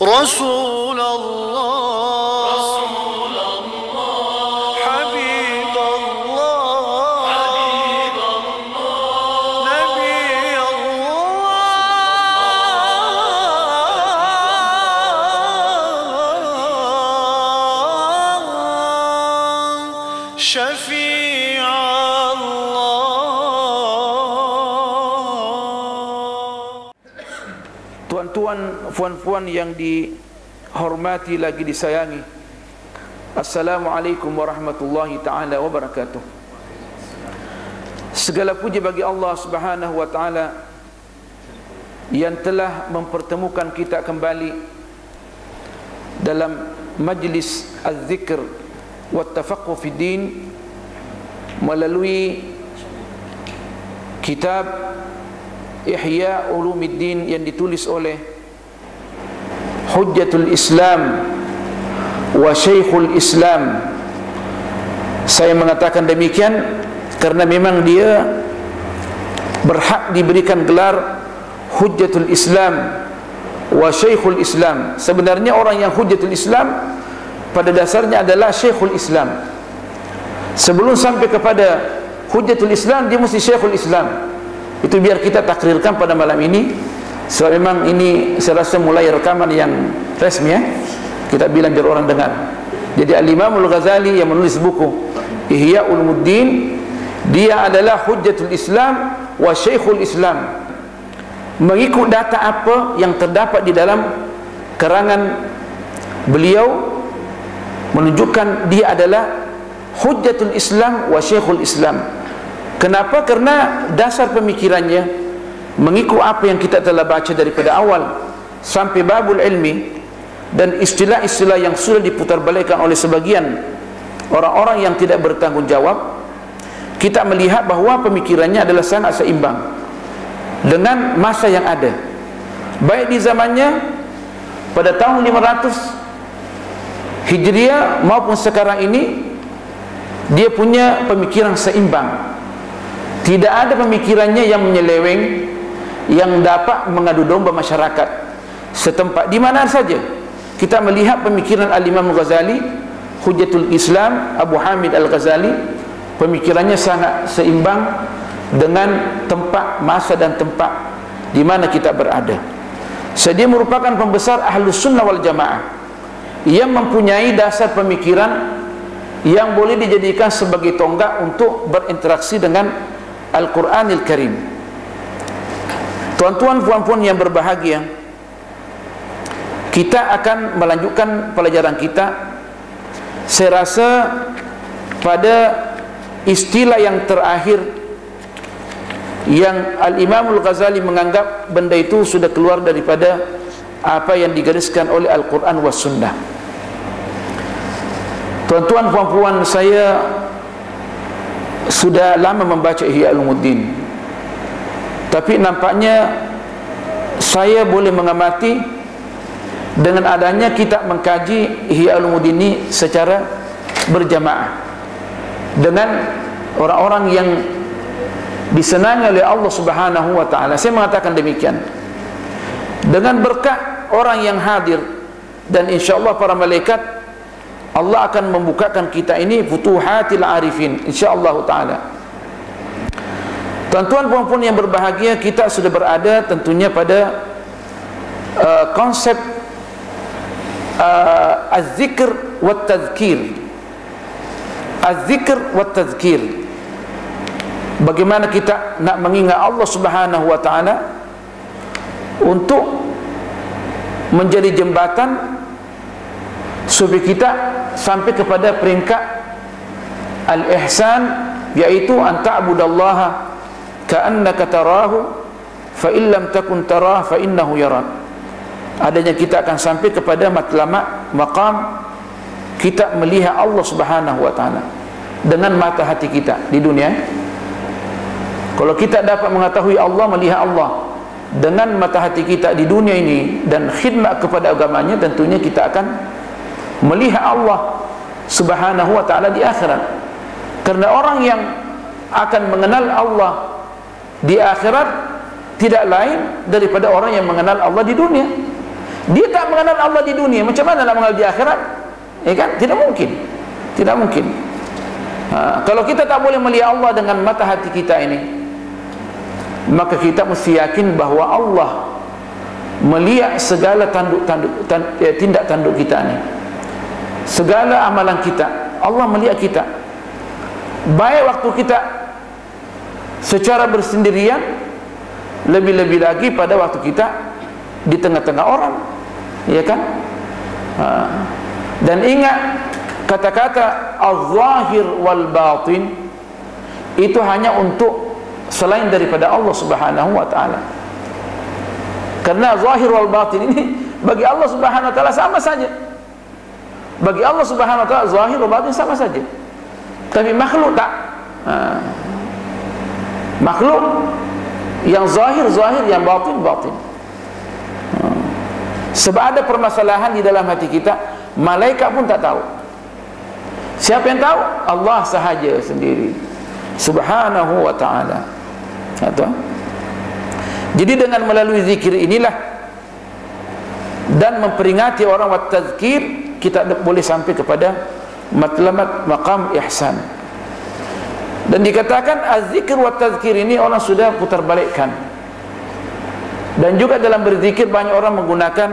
رسول الله حبيب الله نبي الله شفيع Tuan-tuan, puan-puan yang dihormati lagi disayangi, Assalamualaikum warahmatullahi ta'ala wabarakatuh. Segala puji bagi Allah subhanahu wa ta'ala yang telah mempertemukan kita kembali dalam majlis az-zikr wa tafaqquh fi din melalui kitab Ihya Ulumuddin yang ditulis oleh Hujjatul Islam wa Syekhul Islam. Saya mengatakan demikian karena memang dia berhak diberikan gelar Hujjatul Islam wa Syekhul Islam. Sebenarnya orang yang Hujjatul Islam pada dasarnya adalah Syekhul Islam. Sebelum sampai kepada Hujjatul Islam, dia mesti Syekhul Islam. Itu biar kita takrirkan pada malam ini. Sebab memang ini saya rasa mulai rekaman yang resmi ya. Kita bilang biar orang dengar. Jadi Al-Imam Al-Ghazali yang menulis buku Ihya Ulumuddin, dia adalah Hujjatul Islam wa Syekhul Islam. Mengikut data apa yang terdapat di dalam karangan beliau menunjukkan dia adalah Hujjatul Islam wa Syekhul Islam. Kenapa? Karena dasar pemikirannya mengikut apa yang kita telah baca daripada awal sampai babul ilmi dan istilah-istilah yang sudah diputarbalikkan oleh sebagian orang-orang yang tidak bertanggung jawab. Kita melihat bahawa pemikirannya adalah sangat seimbang dengan masa yang ada, baik di zamannya pada tahun 500 Hijriah maupun sekarang ini. Dia punya pemikiran seimbang. Tidak ada pemikirannya yang menyeleweng, yang dapat mengadu domba masyarakat setempat di mana saja. Kita melihat pemikiran Al-Imam Ghazali, Hujjatul Islam, Abu Hamid Al-Ghazali, pemikirannya sangat seimbang dengan tempat, masa dan tempat di mana kita berada. Dia merupakan pembesar Ahlus Sunnah wal Jamaah yang mempunyai dasar pemikiran yang boleh dijadikan sebagai tonggak untuk berinteraksi dengan Al-Quranil Karim. Tuan-tuan, puan-puan yang berbahagia, kita akan melanjutkan pelajaran kita. Saya rasa pada istilah yang terakhir yang Al-Imam Al-Ghazali menganggap benda itu sudah keluar daripada apa yang digariskan oleh Al-Quran was Sunnah. Tuan-tuan, puan-puan, saya sudah lama membaca Ihya Ulumuddin, tapi nampaknya saya boleh mengamati dengan adanya kita mengkaji Ihya Ulumuddin ini secara berjamaah dengan orang-orang yang disenangi oleh Allah Subhanahu wa ta'ala. Saya mengatakan demikian dengan berkat orang yang hadir, dan insyaAllah para malaikat Allah akan membukakan kita ini futuhatil arifin insyaallah taala. Tuan-tuan, puan-puan yang berbahagia, kita sudah berada tentunya pada konsep az-zikr wa tadhkir. Az-zikr wa tadhkir. Bagaimana kita nak mengingat Allah Subhanahu wa taala untuk menjadi jembatan supaya kita sampai kepada peringkat al-ihsan, yaitu an ta'budallaha ka'annaka tarahu fa in lam takun tarah fa innahu yarak. Adanya kita akan sampai kepada matlamat maqam kita melihat Allah Subhanahu wa taala dengan mata hati kita di dunia. Kalau kita dapat mengetahui Allah, melihat Allah dengan mata hati kita di dunia ini dan khidmat kepada agamanya, tentunya kita akan melihat Allah Subhanahu wa ta'ala di akhirat. Karena orang yang akan mengenal Allah di akhirat tidak lain daripada orang yang mengenal Allah di dunia. Dia tak mengenal Allah di dunia, macam mana nak mengenal di akhirat? Ya kan? Tidak mungkin. Tidak mungkin. Kalau kita tak boleh melihat Allah dengan mata hati kita ini, maka kita mesti yakin bahawa Allah melihat segala tindak tanduk kita ini, segala amalan kita. Allah melihat kita, baik waktu kita secara bersendirian, lebih-lebih lagi pada waktu kita di tengah-tengah orang, ya kan? Dan ingat kata-kata al-zahir wal batin itu hanya untuk selain daripada Allah Subhanahu wa taala. Karena zahir wal batin ini bagi Allah Subhanahu wa taala sama saja. Bagi Allah Subhanahu wa taala zahir wal batin sama saja. Tapi makhluk tak. Makhluk yang zahir zahir, yang batin batin. Sebab ada permasalahan di dalam hati kita, malaikat pun tak tahu. Siapa yang tahu? Allah sahaja sendiri, Subhanahu wa ta'ala. Jadi dengan melalui zikir inilah dan memperingati orang wa tazkir, kita boleh sampai kepada matlamat maqam ihsan. Dan dikatakan az-zikr wa tazkir ini orang sudah putar balikkan. Dan juga dalam berzikir banyak orang menggunakan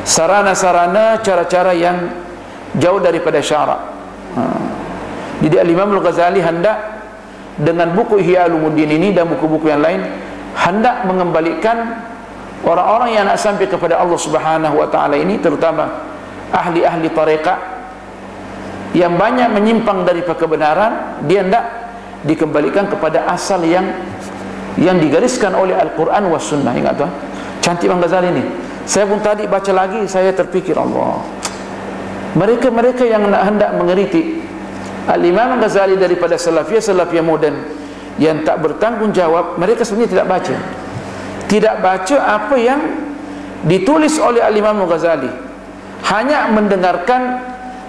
sarana-sarana, cara-cara yang jauh daripada syarak. Jadi Al-Imam Al-Ghazali hendak dengan buku Ihya Ulumuddin ini dan buku-buku yang lain hendak mengembalikan orang-orang yang nak sampai kepada Allah Subhanahu wa taala ini, terutama ahli-ahli tarekat yang banyak menyimpang daripada kebenaran, dia hendak dikembalikan kepada asal yang digariskan oleh Al-Quran was Sunnah. Ingat tuan, cantik Imam Ghazali ini. Saya pun tadi baca lagi, saya terfikir, Allah, mereka yang nak hendak mengeritik Al-Imam Ghazali daripada salafiyah moden yang tak bertanggungjawab, mereka sebenarnya tidak baca apa yang ditulis oleh Al-Imam Ghazali, hanya mendengarkan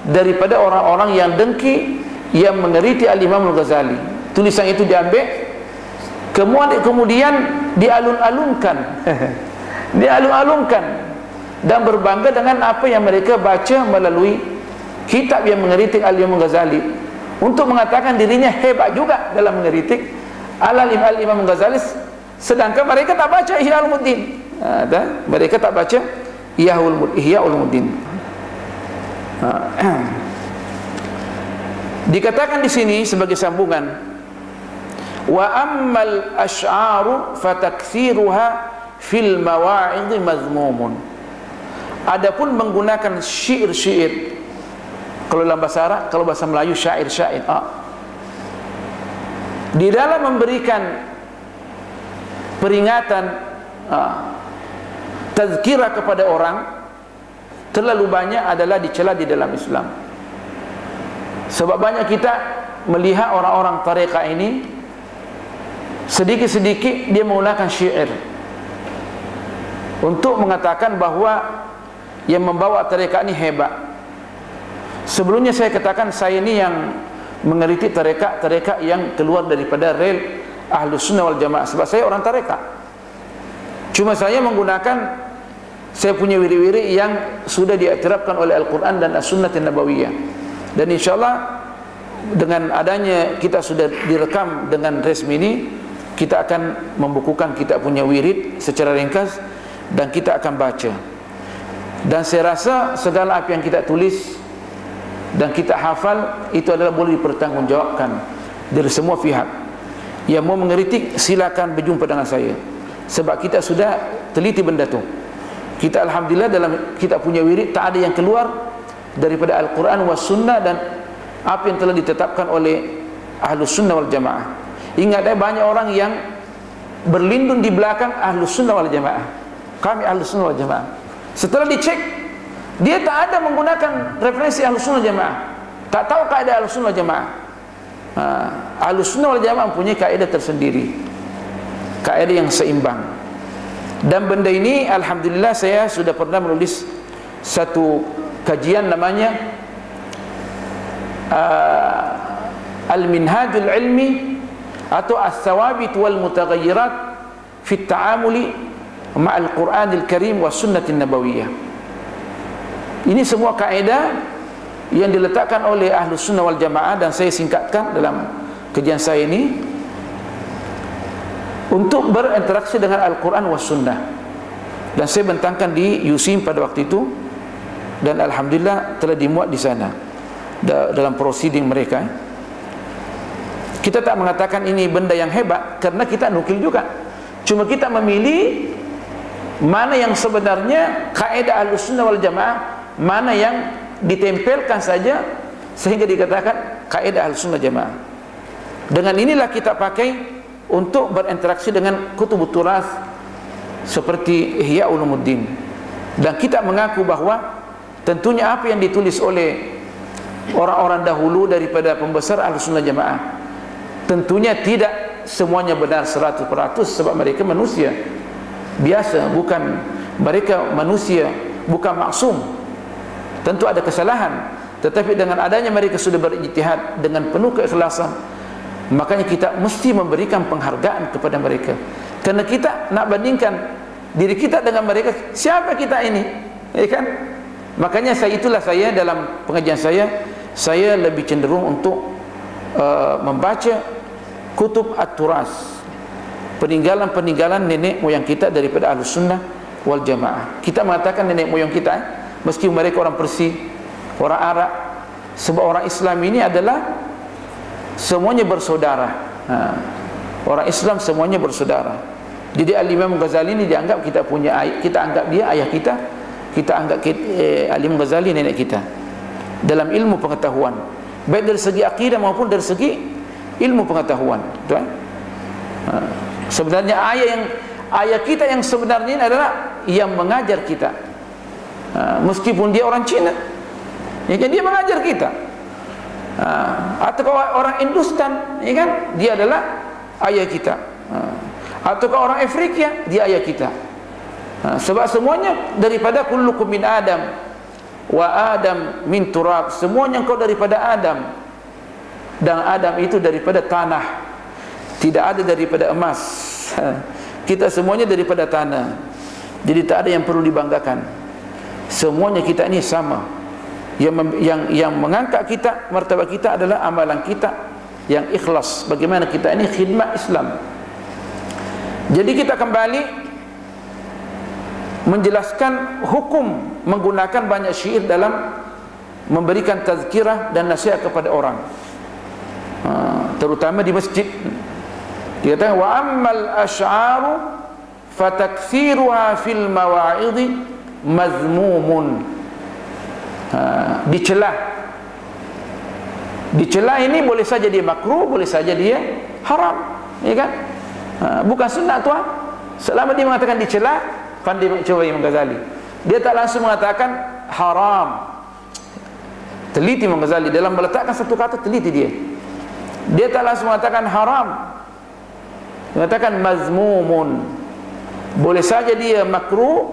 daripada orang-orang yang dengki, yang mengeritik Al-Imam Ghazali. Tulisan itu diambil, kemudian dialun-alunkan dialun-alunkan dan berbangga dengan apa yang mereka baca melalui kitab yang mengeritik Al-Imam Ghazali, untuk mengatakan dirinya hebat juga dalam mengeritik Al-Imam Ghazali, sedangkan mereka tak baca Ihya Ulumuddin. Mereka tak baca Ihya Ulumuddin. Dikatakan di sini sebagai sambungan, wa ammal asy'aru fatakthiruha fil mawa'idh mazmumun. Adapun menggunakan syair-syair, kalau dalam bahasa Arab, kalau bahasa Melayu syair-syair, di dalam memberikan peringatan, tazkirah kepada orang, terlalu banyak adalah dicela di dalam Islam. Sebab banyak kita melihat orang-orang tarekat ini, sedikit-sedikit dia menggunakan syair untuk mengatakan bahawa yang membawa tarekat ini hebat. Sebelumnya saya katakan, saya ini yang mengeritik tarekat yang keluar daripada rel Ahlus Sunnah wal Jamaah, sebab saya orang tarekat. Cuma saya menggunakan, saya punya wiri-wiri yang sudah diiktirafkan oleh Al-Quran dan As-Sunnah Nabawiyah. Dan insyaAllah dengan adanya kita sudah direkam dengan resmi ini, kita akan membukukan kita punya wirid secara ringkas dan kita akan baca. Dan saya rasa segala apa yang kita tulis dan kita hafal itu adalah boleh dipertanggungjawabkan dari semua pihak. Yang mau mengeritik silakan berjumpa dengan saya, sebab kita sudah teliti benda tu. Kita alhamdulillah dalam kita punya wirid tak ada yang keluar daripada Al-Quran was Sunnah dan apa yang telah ditetapkan oleh Ahlus Sunnah wal Jamaah. Ingat, banyak orang yang berlindung di belakang Ahlus Sunnah wal Jamaah. Kami Ahlus Sunnah wal Jamaah. Setelah dicek, dia tak ada menggunakan referensi Ahlus Sunnah wal Jamaah, tak tahu kaedah Ahlus Sunnah wal Jamaah. Ahlus Sunnah wal Jamaah mempunyai kaedah tersendiri, kaedah yang seimbang. Dan benda ini alhamdulillah saya sudah pernah menulis satu kajian namanya Al-Minhajul Ilmi atau As-Sawabit wal Mutaghayyirat fi Ta'amuli ma'al Qur'anil Karim wa sunnatin nabawiyah. Ini semua kaedah yang diletakkan oleh Ahlus Sunnah wal Jamaah, dan saya singkatkan dalam kajian saya ini, untuk berinteraksi dengan Al-Quran wa Sunnah. Dan saya bentangkan di USIM pada waktu itu, dan alhamdulillah telah dimuat di sana dalam proceeding mereka. Kita tak mengatakan ini benda yang hebat, karena kita nukil juga. Cuma kita memilih mana yang sebenarnya kaedah Ahlus Sunnah wal Jamaah, mana yang ditempelkan saja sehingga dikatakan kaedah Ahlussunnah Jamaah. Dengan inilah kita pakai untuk berinteraksi dengan kutubut turas seperti Ihya Ulumuddin, dan kita mengaku bahwa tentunya apa yang ditulis oleh orang-orang dahulu daripada pembesar Ahlussunnah Jamaah tentunya tidak semuanya benar 100%, sebab mereka manusia biasa, bukan mereka manusia, bukan maksum. Tentu ada kesalahan, tetapi dengan adanya mereka sudah berijtihad dengan penuh keikhlasan, makanya kita mesti memberikan penghargaan kepada mereka. Karena kita nak bandingkan diri kita dengan mereka, siapa kita ini? Ya kan? Makanya saya dalam pengajian saya lebih cenderung untuk membaca kutub at-turas, peninggalan-peninggalan nenek moyang kita daripada Ahlus Sunnah wal Jamaah. Kita mengatakan nenek moyang kita, meski mereka orang Persia, orang Arab, sebab orang Islam ini adalah semuanya bersaudara. Orang Islam semuanya bersaudara. Jadi Al-Imam Ghazali ini dianggap kita punya ayah, kita anggap dia ayah kita, kita anggap Al-Imam Ghazali nenek kita dalam ilmu pengetahuan, baik dari segi akidah maupun dari segi ilmu pengetahuan. Betul? Sebenarnya ayah kita yang sebenarnya ini adalah yang mengajar kita. Meskipun dia orang Cina, ya kan, dia mengajar kita. Atau orang Hindustan, ya kan, dia adalah ayah kita. Atau orang Afrika, dia ayah kita. Sebab semuanya daripada kullukum min Adam wa Adam min turab, semuanya engkau daripada Adam, dan Adam itu daripada tanah, tidak ada daripada emas. Kita semuanya daripada tanah, jadi tak ada yang perlu dibanggakan. Semuanya kita ini sama. Yang mengangkat kita, martabat kita adalah amalan kita yang ikhlas. Bagaimana kita ini khidmat Islam. Jadi kita kembali menjelaskan hukum menggunakan banyak syair dalam memberikan tazkirah dan nasihat kepada orang, terutama di masjid. Dia kata wa ammal asy'aru fatakthiruha fil mawa'idhi mazmumun. Dicelah ini boleh saja dia makruh, boleh saja dia haram, ya kan? Bukan sunnah tuan. Selama dia mengatakan dicelah, pandai coba Imam Ghazali, dia tak langsung mengatakan haram. Teliti Imam Ghazali dalam meletakkan satu kata, teliti dia tak langsung mengatakan haram, mengatakan mazmumun. Boleh saja dia makruh,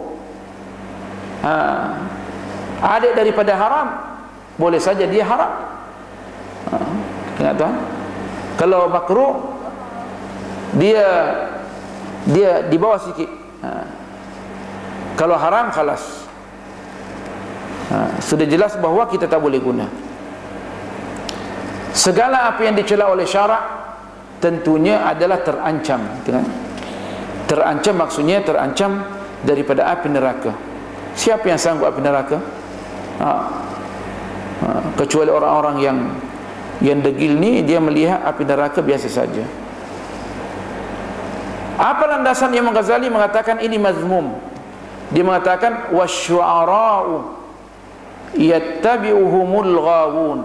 adik daripada haram, boleh saja dia haram. Ingat tuan, kalau makruh dia di bawah sikit, kalau haram khalas, sudah jelas bahawa kita tak boleh guna. Segala apa yang dicela oleh syarak tentunya adalah terancam. Terancam maksudnya terancam daripada api neraka. Siapa yang sanggup api neraka? Kecuali orang-orang yang degil ni, dia melihat api neraka biasa saja. Apa landasan Imam Ghazali mengatakan ini mazmum? Dia mengatakan wasyu'ara'u yattabi'uhumul ghawun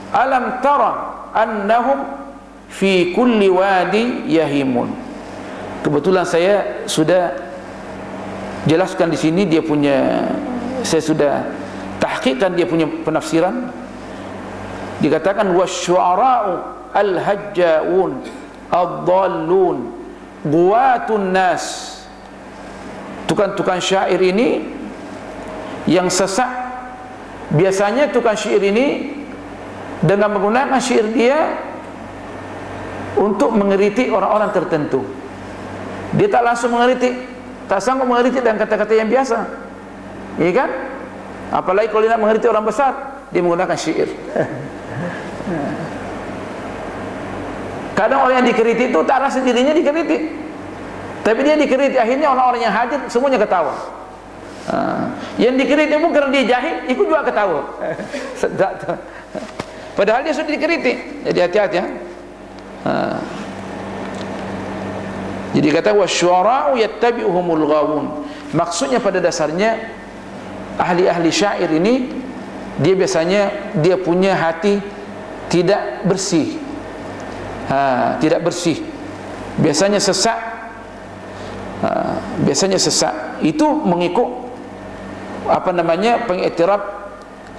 alam tara annahum fi kulli wadi yahimun. Kebetulan saya sudah jelaskan di sini dia punya, saya sudah tahqiqkan dia punya penafsiran. Dikatakan wasyu'ara'u al-hajja'un ad-dallun guwatun nas. Tukang-tukang syair ini yang sesat, biasanya tukang syair ini dengan menggunakan syair dia untuk mengeritik orang-orang tertentu. Dia tak langsung mengeritik, tak sanggup mengerti dengan kata-kata yang biasa, iya kan? Apalagi kalau dia nak mengerti orang besar, dia menggunakan syair. Kadang orang yang dikritik itu tak rasa dirinya dikritik, tapi dia dikritik, akhirnya orang-orang yang hadir semuanya ketawa. Yang dikritik pun kerana dia jahil, ikut juga ketawa. Sedap tu. Padahal dia sudah dikritik. Jadi hati-hati ya. Jadi kata wasyu'ara'u yattabi'uhumul ghawun. Maksudnya pada dasarnya ahli-ahli syair ini dia biasanya dia punya hati tidak bersih. Tidak bersih. Biasanya sesak. Biasanya sesak. Itu mengikut pengiktiraf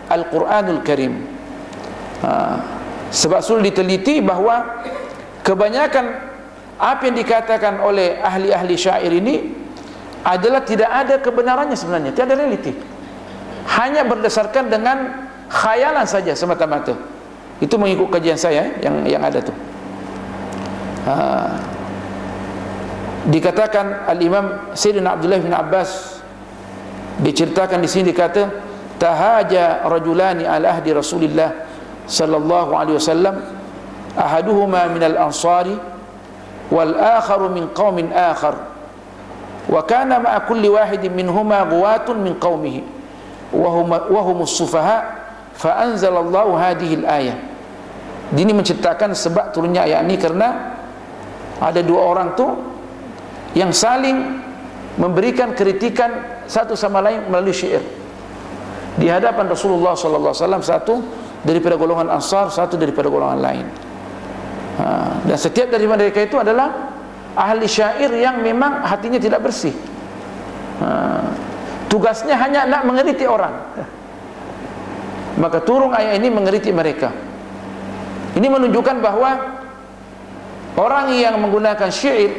Al-Quranul Karim. Sebab sudah diteliti bahawa kebanyakan apa yang dikatakan oleh ahli-ahli syair ini adalah tidak ada kebenarannya sebenarnya, tiada realiti, hanya berdasarkan dengan khayalan saja semata-mata. Itu mengikut kajian saya yang ada tu. Dikatakan Al-Imam Sayyidina Abdullah bin Abbas, diceritakan di sini, dikata tahaja rajulani ala ahdi Rasulillah sallallahu alaihi wasallam, ahaduhuma minal ansari wal akharu min qaumin akhar, wa kana ma'a kulli wahidin minhuma ghuwatun min qaumihi wa humus sufaha, fa anzalallahu hadhihi al-ayah. Ini menceritakan sebab turunnya ayat ini kerana ada dua orang tu yang saling memberikan kritikan satu sama lain melalui syair di hadapan Rasulullah sallallahu alaihi wasallam, satu daripada golongan Ansar, satu daripada golongan lain. Dan setiap dari mereka itu adalah ahli syair yang memang hatinya tidak bersih. Tugasnya hanya nak mengeriti orang. Maka turun ayat ini mengeriti mereka. Ini menunjukkan bahawa orang yang menggunakan syair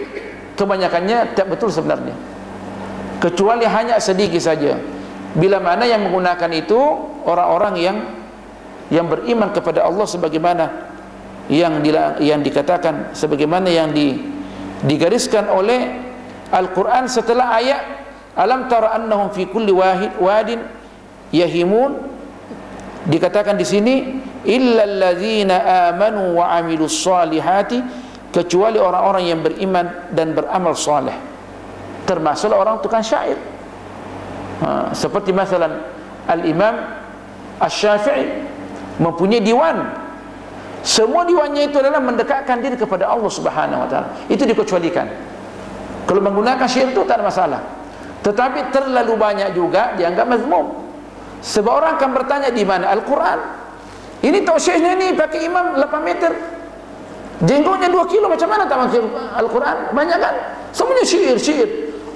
kebanyakannya tak betul sebenarnya, kecuali hanya sedikit saja. Bila mana yang menggunakan itu orang-orang yang beriman kepada Allah, sebagaimana yang dikatakan, sebagaimana yang digariskan oleh Al-Quran setelah ayat alam tara annahum fi kulli wadin yahimun. Dikatakan di sini illal ladzina amanu wa amilus salihati, kecuali orang-orang yang beriman dan beramal saleh, termasuk orang tukang syair. Seperti masalan Al-Imam Asy-Syafi'i mempunyai diwan. Semua diwannya itu adalah mendekatkan diri kepada Allah Subhanahu wa taala. Itu dikecualikan. Kalau menggunakan syair itu tak ada masalah. Tetapi terlalu banyak juga dianggap mazmum. Sebab orang akan bertanya, di mana Al-Quran? Ini tahu syairnya ni pakai imam 8 meter, jenggotnya 2 kilo, macam mana tak pakai Al-Quran? Banyak kan? Semuanya syair.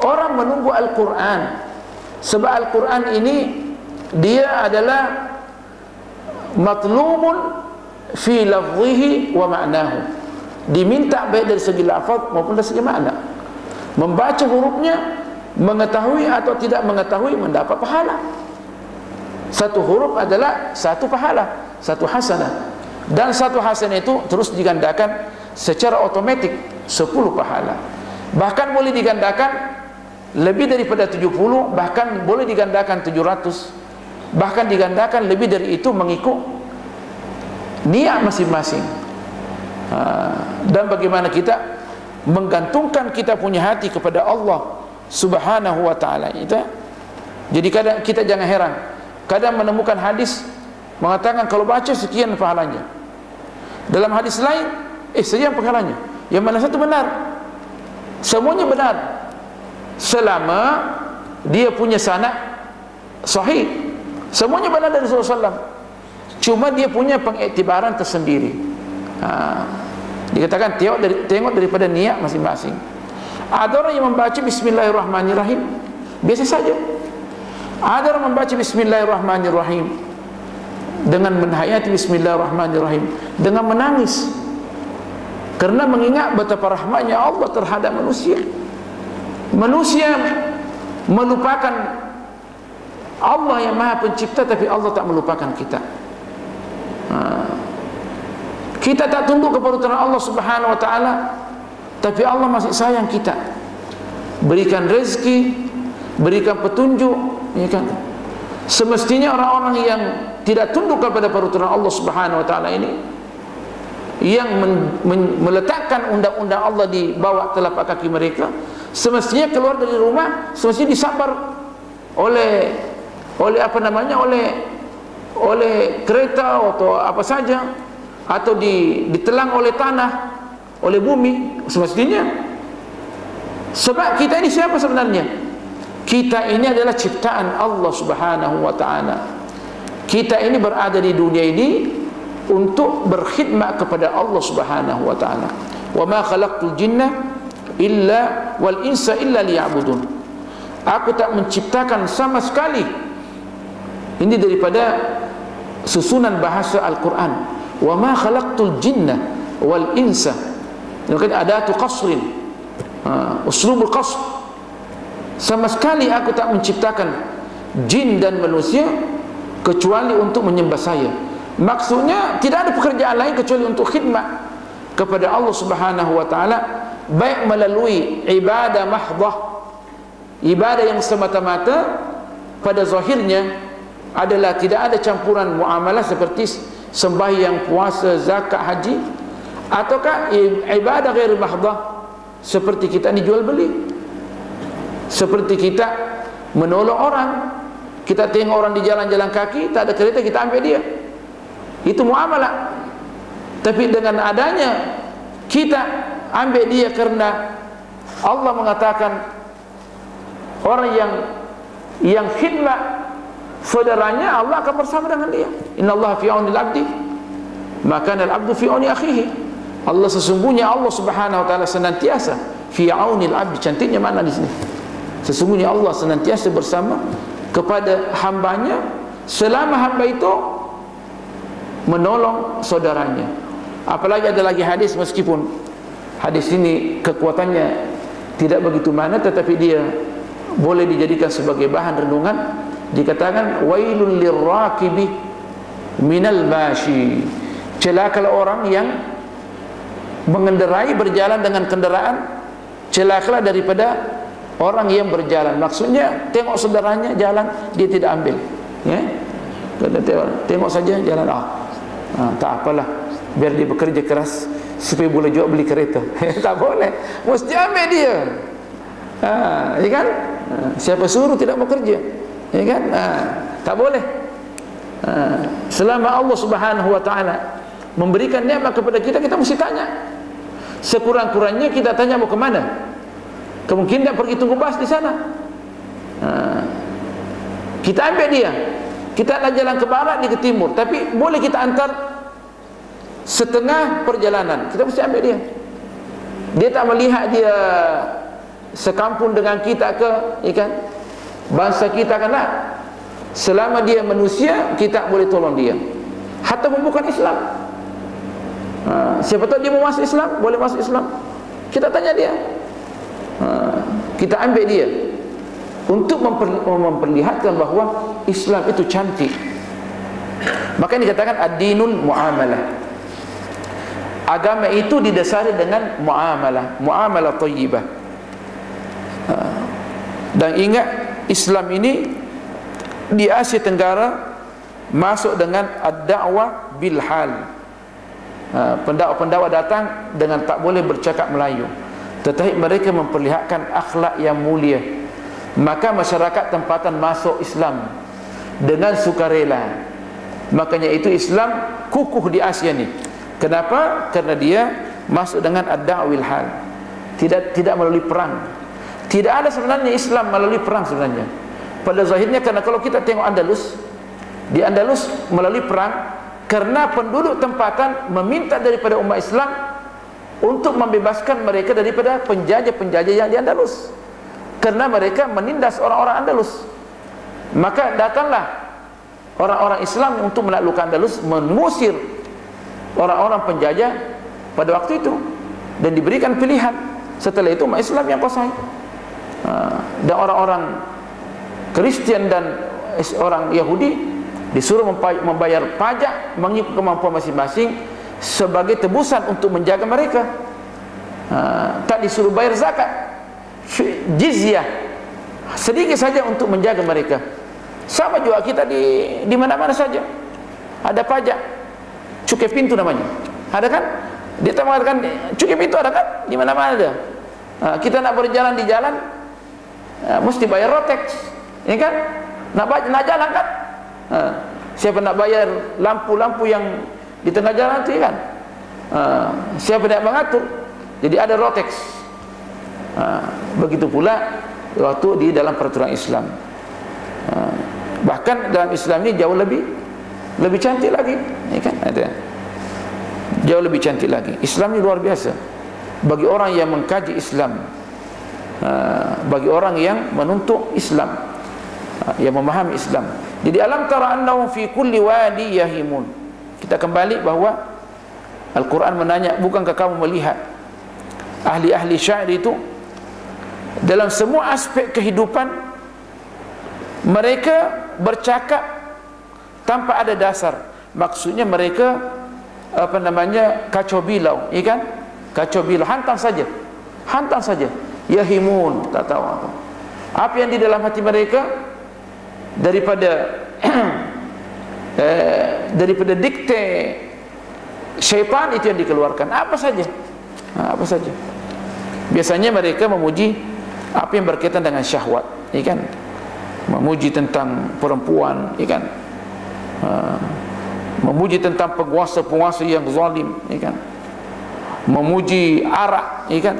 Orang menunggu Al-Quran. Sebab Al-Quran ini dia adalah matlubun fi lafzihi wa ma'nahu, diminta baik dari segi lafaz maupun dari segi makna. Membaca hurufnya, mengetahui atau tidak mengetahui, mendapat pahala. Satu huruf adalah satu pahala, satu hasanah, dan satu hasanah itu terus digandakan secara otomatik 10 pahala. Bahkan boleh digandakan lebih daripada 70, bahkan boleh digandakan 700, bahkan digandakan lebih dari itu mengikut niat masing-masing. Dan bagaimana kita menggantungkan kita punya hati kepada Allah Subhanahu wa taala itu. Jadi kadang kita jangan heran, kadang menemukan hadis mengatakan kalau baca sekian pahalanya, dalam hadis lain sekian pahalanya. Yang mana satu benar? Semuanya benar selama dia punya sanad sahih. Semuanya benar dari Rasulullah SAW. Cuma dia punya pengiktibaran tersendiri. Dikatakan tengok daripada niat masing-masing. Ada orang yang membaca Bismillahirrahmanirrahim biasa saja. Ada orang membaca Bismillahirrahmanirrahim dengan menhayati Bismillahirrahmanirrahim, dengan menangis kerana mengingat betapa rahmatnya Allah terhadap manusia. Manusia melupakan Allah yang Maha Pencipta, tapi Allah tak melupakan kita. Kita tak tunduk kepada peraturan Allah Subhanahu wa taala, tapi Allah masih sayang kita. berikan rezeki, berikan petunjuk, ya kan? Semestinya orang-orang yang tidak tunduk kepada peraturan Allah Subhanahu wa taala ini, yang meletakkan undang-undang Allah di bawah telapak kaki mereka, semestinya keluar dari rumah, semestinya disambar oleh apa namanya, oleh kereta atau apa saja, atau ditelang oleh tanah, oleh bumi, semestinya. Sebab kita ini siapa sebenarnya? Kita ini adalah ciptaan Allah Subhanahu wa taala. Kita ini berada di dunia ini untuk berkhidmat kepada Allah Subhanahu wa taala. Wa ma khalaqtul jinna illa wal insa illa liya'budun. Aku tak menciptakan sama sekali. Ini daripada susunan bahasa Al-Quran. Wa ma khalaqtul jinna wal insa. Ini kan adatu qasrin. Uslubul qasr. Sama sekali aku tak menciptakan jin dan manusia kecuali untuk menyembah saya. Maksudnya tidak ada pekerjaan lain kecuali untuk khidmat kepada Allah Subhanahu wa taala, baik melalui ibadah mahdhah, ibadah yang semata-mata pada zahirnya adalah tidak ada campuran muamalah seperti sembahyang, puasa, zakat, haji, ataukah ibadah ghair mahdhah seperti kita ni jual beli, seperti kita menolong orang. Kita tengok orang di jalan-jalan kaki, tak ada kereta, kita ambil dia, itu muamalah. Tapi dengan adanya kita ambil dia kerana Allah mengatakan orang yang khidmat saudaranya, Allah akan bersama dengan dia. Innallaha fi aunil abdi maka al-abdu fi auni akhihi. Allah sesungguhnya Allah Subhanahu wa taala senantiasa fi aunil abdi. Cantiknya makna di sini. Sesungguhnya Allah senantiasa bersama kepada hambanya selama hamba itu menolong saudaranya. Apalagi ada lagi hadis, meskipun hadis ini kekuatannya tidak begitu mana, tetapi dia boleh dijadikan sebagai bahan renungan. Dikatakan wailul lirrakibi minal mashi. Celakalah orang yang mengendarai, berjalan dengan kendaraan, celakalah daripada orang yang berjalan. Maksudnya tengok saudaranya jalan, dia tidak ambil, ya? Tengok saja jalan, tak apalah, biar dia bekerja keras supaya boleh juga beli kereta. Tak boleh, mesti ambil dia. Ya kan? Siapa suruh tidak mau kerja, ya kan? Tak boleh. Selama Allah Subhanahu wa taala memberikan nikmat kepada kita, kita mesti tanya. Sekurang-kurangnya kita tanya mau ke mana. Kemungkinan pergi tunggu bas di sana. Kita ambil dia. Kita nak jalan ke barat, dia ke timur, tapi boleh kita antar setengah perjalanan. Kita mesti ambil dia. Dia tak melihat dia sekampung dengan kita ke, ikan bangsa kita kan nak. Selama dia manusia, kita boleh tolong dia. Hatta pun bukan Islam. Siapa tahu dia mau masuk Islam, boleh masuk Islam, kita tanya dia. Kita ambil dia untuk memperlihatkan bahawa Islam itu cantik. Maka dikatakan ad-dinul muamalah. Agama itu didasari dengan muamalah, muamalah thayyibah. Dan ingat, Islam ini di Asia Tenggara masuk dengan ad-da'wah bil hal. Pendakwa-pendakwa datang dengan tak boleh bercakap Melayu, tetapi mereka memperlihatkan akhlak yang mulia. Maka masyarakat tempatan masuk Islam dengan sukarela. Makanya itu Islam kukuh di Asia ni. Kenapa? Kerana dia masuk dengan ad-da'wil hal. Tidak melalui perang. Tidak ada sebenarnya Islam melalui perang sebenarnya. Pada zahirnya, kerana kalau kita tengok Andalus, di Andalus melalui perang, kerana penduduk tempatan meminta daripada umat Islam untuk membebaskan mereka daripada penjajah-penjajah yang di Andalus, kerana mereka menindas orang-orang Andalus. Maka datanglah orang-orang Islam untuk menaklukkan Andalus, mengusir orang-orang penjajah pada waktu itu, dan diberikan pilihan. Setelah itu umat Islam yang kuasai, dan orang-orang Kristian dan orang Yahudi disuruh membayar pajak mengikut kemampuan masing-masing sebagai tebusan untuk menjaga mereka. Tak disuruh bayar zakat. jizyah, sedikit saja untuk menjaga mereka. Sama juga kita di mana-mana saja ada pajak, cukai pintu namanya, ada kan? Dia mengatakan cukai pintu ada kan? Di mana-mana ada. Kita nak berjalan di jalan, mesti bayar road tax, ya kan? Nak jalan kan? Siapa nak bayar lampu-lampu yang di tengah jalan itu, ya kan? Siapa nak mengatur? Jadi ada road tax. Begitu pula waktu di dalam peraturan Islam. Bahkan dalam Islam ini jauh lebih cantik lagi, ya kan? Ada jauh lebih cantik lagi. Islam ini luar biasa bagi orang yang mengkaji Islam, bagi orang yang menuntut Islam, yang memahami Islam. Jadi alam tara annahum fi kulli wadi yahimun. Kita kembali bahawa Al-Quran menanya, bukankah kamu melihat ahli-ahli syair itu dalam semua aspek kehidupan mereka bercakap tanpa ada dasar. Maksudnya mereka kacau bilau, ya kan? Kacau bilau, hantam saja, yahimun, tak tahu apa yang di dalam hati mereka daripada daripada dikte syaitan itu yang dikeluarkan. Apa saja. Biasanya mereka memuji apa yang berkaitan dengan syahwat, ya kan? Memuji tentang perempuan, ya kan? Memuji tentang penguasa-penguasa yang zalim, ya kan? Memuji arak, ya kan?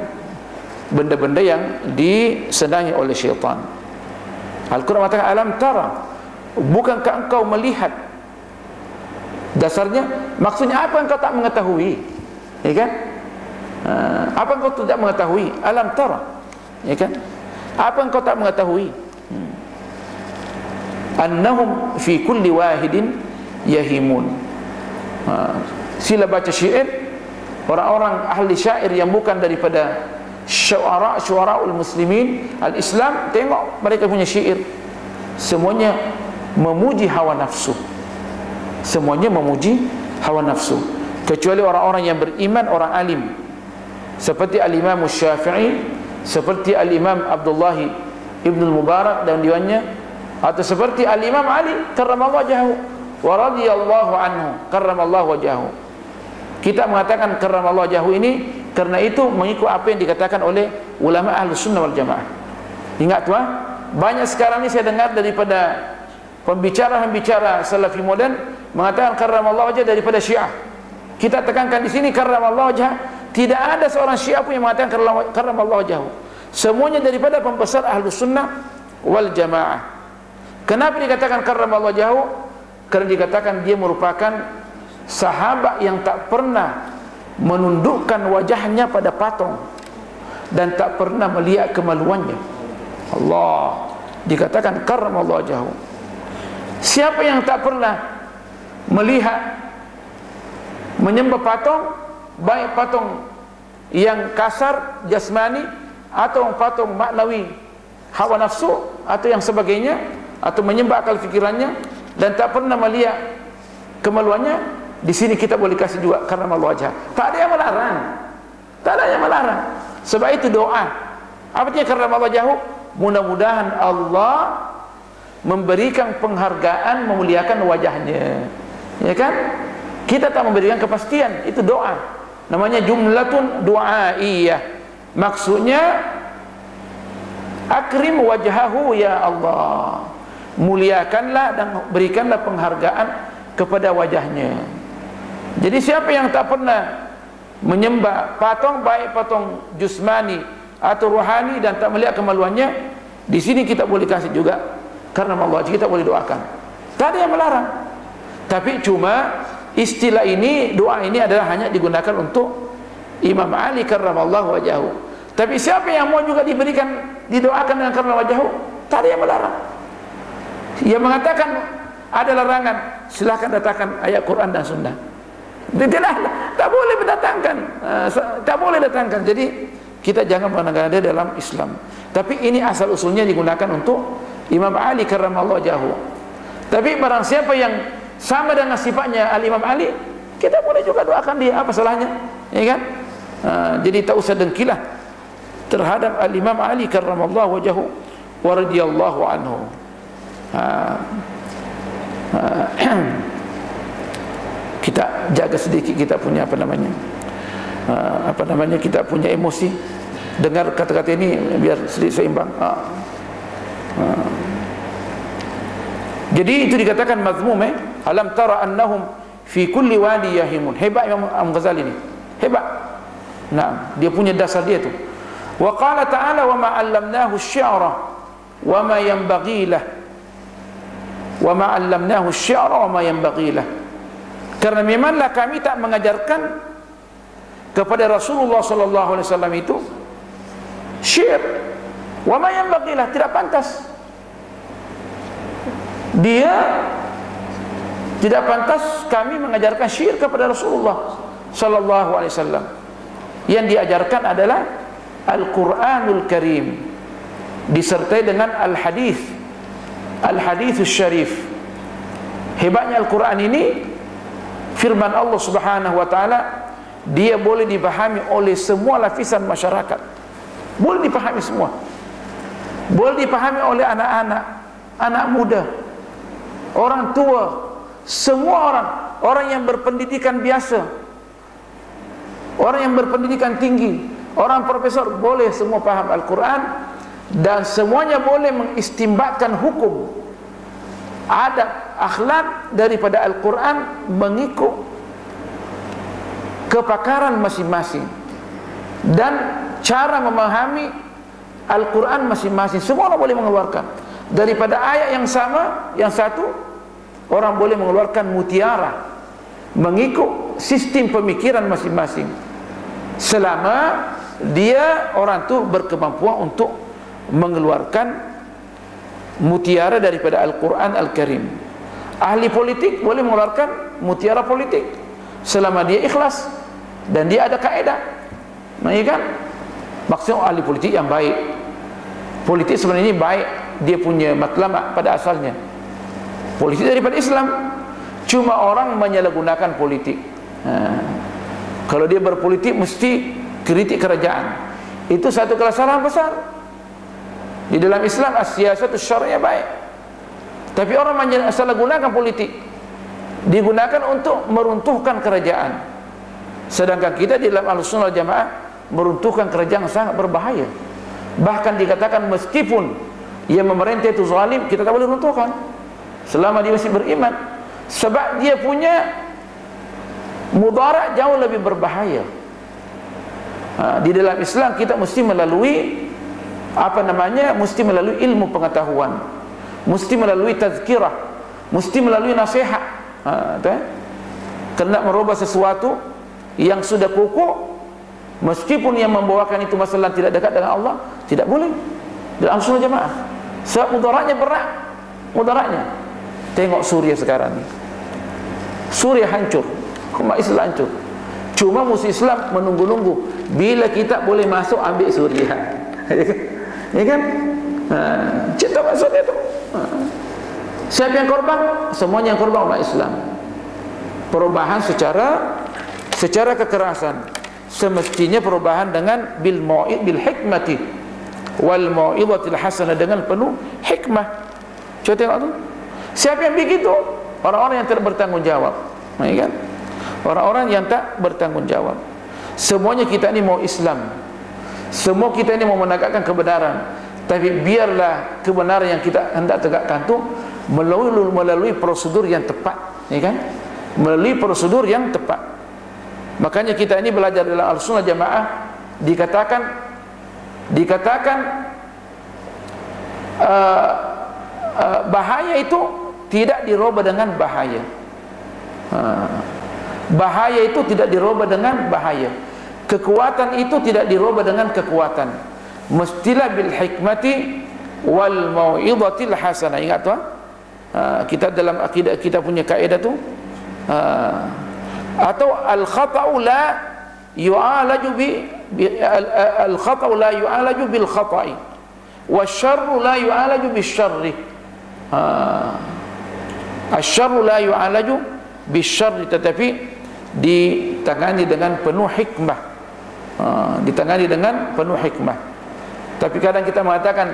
Benda-benda yang disenangi oleh syaitan. Al-Quran mengatakan alam tara, bukankah engkau melihat? Dasarnya maksudnya apa engkau tak mengetahui, ya kan? Apa engkau tidak mengetahui? Alam tara, ya kan? Apa engkau tak mengetahui? Annahum fi kulli wahidin yahimun. Sila baca syair orang-orang ahli syair yang bukan daripada syuara'ul muslimin al-Islam, tengok mereka punya syair semuanya memuji hawa nafsu. Semuanya memuji hawa nafsu, kecuali orang-orang yang beriman, orang alim seperti al-Imam Syafi'i, seperti al-Imam Abdullah Ibn Mubarak dan diwannya, atau seperti al-Imam Ali karramallahu wajhahu wa radhiyallahu anhu karramallahu wajhahu. Kita mengatakan karramallahu wajhahu ini karena itu mengikut apa yang dikatakan oleh ulama Ahlus Sunnah wal Jamaah. Ingat tuan, banyak sekarang ini saya dengar daripada pembicara-pembicara salafi modern mengatakan karramallahu wajhah daripada Syiah. Kita tekankan di sini karramallahu wajhah, tidak ada seorang Syiah pun yang mengatakan karramallahu wajhahu. Semuanya daripada pembesar Ahlus Sunnah wal Jamaah. Kenapa dikatakan karramallahu wajhahu? Karena dikatakan dia merupakan sahabat yang tak pernah menundukkan wajahnya pada patung dan tak pernah melihat kemaluannya. Allah, dikatakan karramallahu wajhahu. Siapa yang tak pernah melihat menyembah patung, baik patung yang kasar jasmani atau patung maknawi hawa nafsu atau yang sebagainya, atau menyembah akal fikirannya dan tak pernah melihat kemaluannya, di sini kita boleh kasih juga karramallahu wajhah. Tak ada yang melarang, tak ada yang melarang. Sebab itu doa, apa artinya karramallahu wajhahu? Mudah-mudahan Allah memberikan penghargaan, memuliakan wajahnya, ya kan? Kita tak memberikan kepastian, itu doa, namanya jumlatun du'aiyah. Maksudnya akrim wajhahu ya Allah, muliakanlah dan berikanlah penghargaan kepada wajahnya. Jadi siapa yang tak pernah menyembah patung, baik patung jusmani atau rohani, dan tak melihat kemaluannya, di sini kita boleh kasih juga karena Allah, kita boleh doakan. Tak ada yang melarang. Tapi cuma istilah ini, doa ini adalah hanya digunakan untuk Imam Ali karramallahu wajhahu. Tapi siapa yang mau juga diberikan, didoakan dengan karena wajhahu, tak ada yang melarang. Yang mengatakan ada larangan, silahkan datangkan ayat Quran dan Sunnah. Tak boleh mendatangkan, tak boleh datangkan. Jadi kita jangan mengada-ngada dalam Islam. Tapi ini asal usulnya digunakan untuk Imam Ali karramallahu wajhahu. Tapi barang siapa yang sama dengan sifatnya Al-Imam Ali, kita boleh juga doakan dia, apa salahnya, ya kan? Jadi tak usah dengkilah terhadap al-Imam Ali karramallahu wajhahu wa radhiyallahu anhu. Kita jaga sedikit kita punya kita punya emosi dengar kata-kata ini biar sedikit seimbang. Jadi itu dikatakan mazmum. Alam tara annahum fi kulli wadi yahimun. Hebat Imam Ghazali ini, hebat. Nah, dia punya dasar dia tu. Wa qala ta'ala wa ma 'allamnahu asy-syi'ra wa ma yanbaghi lah. Wa ma 'allamnahu asy-syi'ra wa ma yanbaghi lah. Karena memanglah kami tak mengajarkan kepada Rasulullah sallallahu alaihi wasallam itu syair. Wa ma yanbaghi lah, tidak pantas. Dia tidak pantas kami mengajarkan syair kepada Rasulullah sallallahu alaihi wasallam. Yang diajarkan adalah Al-Quranul Karim disertai dengan Al-Hadis, Al-Hadithus Syarif. Hebatnya Al-Quran ini, firman Allah Subhanahu wa taala, dia boleh dipahami oleh semua lapisan masyarakat. Boleh dipahami semua. Boleh dipahami oleh anak-anak, anak muda, orang tua, semua orang, orang yang berpendidikan biasa, orang yang berpendidikan tinggi, orang profesor, boleh semua paham Al-Quran. Dan semuanya boleh mengistimbatkan hukum, adab, akhlak daripada Al-Quran mengikut kepakaran masing-masing dan cara memahami Al-Quran masing-masing. Semua orang boleh mengeluarkan daripada ayat yang sama, yang satu orang boleh mengeluarkan mutiara mengikut sistem pemikiran masing-masing, selama dia orang tu berkemampuan untuk mengeluarkan mutiara daripada Al-Quran Al-Karim. Ahli politik boleh mengeluarkan mutiara politik selama dia ikhlas dan dia ada kaedah. Ya kan? Maksudnya ahli politik yang baik. Politik sebenarnya ini baik, dia punya matlamat pada asalnya. Politik daripada Islam. Cuma orang menyalahgunakan politik. Kalau dia berpolitik mesti kritik kerajaan. Itu satu kesalahan besar. Di dalam Islam as-siyasatus syar'iyyah baik. Tapi orang menyalahgunakan politik, digunakan untuk meruntuhkan kerajaan. Sedangkan kita di dalam Ahlussunnah wal Jamaah meruntuhkan kerajaan sangat berbahaya. Bahkan dikatakan meskipun yang memerintah itu zalim, kita tak boleh runtuhkan selama dia masih beriman, sebab dia punya mudarat jauh lebih berbahaya. Di dalam Islam kita mesti melalui mesti melalui ilmu pengetahuan, mesti melalui tazkirah, mesti melalui nasihat. Kena merubah sesuatu yang sudah kukuh, meskipun yang membawakan itu masalah tidak dekat dengan Allah, tidak boleh dalam Ahlussunnah Jamaah. Sebab mudaratnya berat, mudaratnya. Tengok Suriah sekarang ni, Suriah hancur, umat Islam hancur. Cuma musuh Islam menunggu-nunggu bila kita boleh masuk ambil Suriah. Ya kan? Cinta maksudnya tu. Siapa yang korban? Semuanya yang korban umat Islam. Perubahan secara kekerasan, semestinya perubahan dengan bil hikmati wal mau'izatil hasanah, dengan penuh hikmah. Coba tengok tu. Siapa yang begitu? Orang-orang yang tidak bertanggung jawab. Ya kan? Orang-orang yang tak bertanggung jawab. Semuanya kita ni mau Islam, semua kita ini mau menegakkan kebenaran, tapi biarlah kebenaran yang kita hendak tegakkan tu melalui prosedur yang tepat, ya kan? Melalui prosedur yang tepat. Makanya kita ini belajar dalam Ahlussunnah Jamaah dikatakan bahaya itu tidak dirubah dengan bahaya. Bahaya itu tidak dirubah dengan bahaya. Kekuatan itu tidak dirubah dengan kekuatan. Mestilah bil hikmati wal mau'izatil hasanah. Ingat tu, kita dalam akidah kita punya kaedah tu, atau al khata'u la yu'alaju al khata'u la yu'alaju bil khata'i wasyarru la yu'alaju bis syarri. Asyarru la yu'alaju bis syarri, tetapi ditangani dengan penuh hikmah. Ditangani dengan penuh hikmah. Tapi kadang kita mengatakan,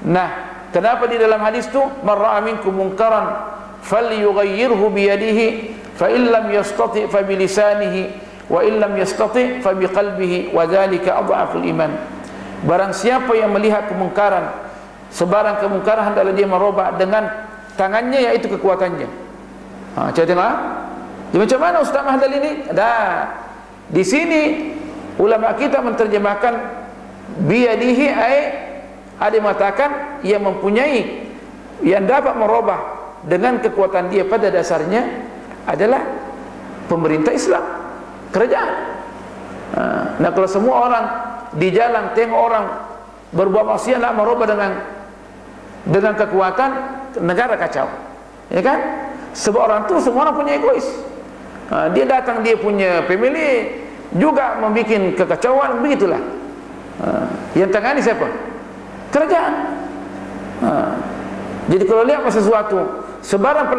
nah, kenapa di dalam hadis tu man ra'a minkum munkaran falyughayyirhu bi yadihi fa in lam yastati' fa bi lisanihi wa in lam yastati' fa bi qalbihi wa dzalika adhaful iman. Barang siapa yang melihat kemungkaran, sebarang kemungkaran hendaklah dia merubah dengan tangannya, yaitu kekuatannya. Coba tengok. Macam mana Ustaz Mahdal ini? Di sini ulama kita menerjemahkan biyadihi, ada yang mengatakan yang mempunyai, yang dapat merubah dengan kekuatan dia pada dasarnya adalah pemerintah Islam, kerajaan. Nah, kalau semua orang di jalan tengok orang berbuat maksiat nak merubah dengan kekuatan, negara kacau, ya kan? Sebab orang tu semua orang punya egois. Dia datang, dia punya family juga membuat kekacauan, begitulah. Yang tangani siapa? Kerajaan. Jadi kalau lihat sesuatu, sebarang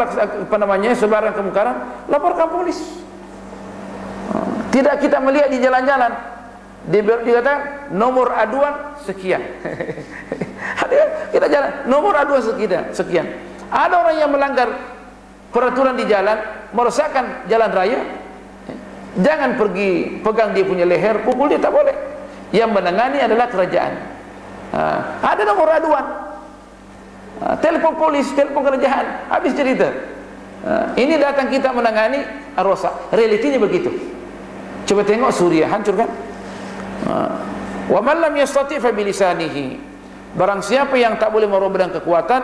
sebarang kemungkaran, laporkan polis. Tidak kita melihat di jalan-jalan, dikatakan nomor aduan sekian. Kita jalan, nomor aduan sekian. Ada orang yang melanggar peraturan di jalan, merosakkan jalan raya, jangan pergi pegang dia punya leher, pukul dia, tak boleh. Yang menangani adalah kerajaan. Ada nomor aduan, telepon polis, telepon kerajaan, habis cerita. Ini datang kita menangani, rosak. Realitinya begitu. Coba tengok Suriah, hancur kan? Wa man lam yastati' fa bi lisanihi. Barang siapa yang tak boleh merubah dengan kekuatan,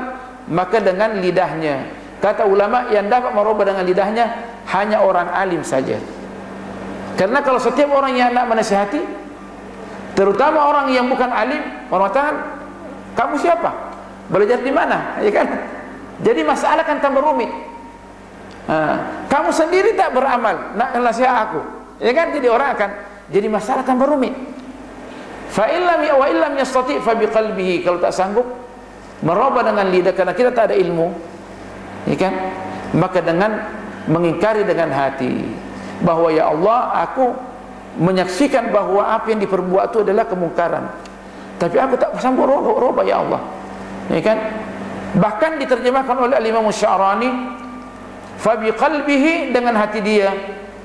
maka dengan lidahnya. Kata ulama, yang dapat merubah dengan lidahnya hanya orang alim saja. Karena kalau setiap orang yang nak menasihati, terutama orang yang bukan alim, orang mengatakan, kamu siapa? Belajar di mana? Ya kan? Jadi masalah kan tambah rumit. Kamu sendiri tak beramal, nak nasihat aku, ya kan? Jadi orang akan jadi masalah tambah rumit. Fa illam wa illam yastati' fa biqalbihi. Kalau tak sanggup merubah dengan lidah karena kita tak ada ilmu, ya kan? Maka dengan mengingkari dengan hati bahwa ya Allah, aku menyaksikan bahwa apa yang diperbuat itu adalah kemungkaran, tapi aku tak sanggup rubah ya Allah, ya kan? Bahkan diterjemahkan oleh Imam Sya'rani, fa biqalbihi, dengan hati dia,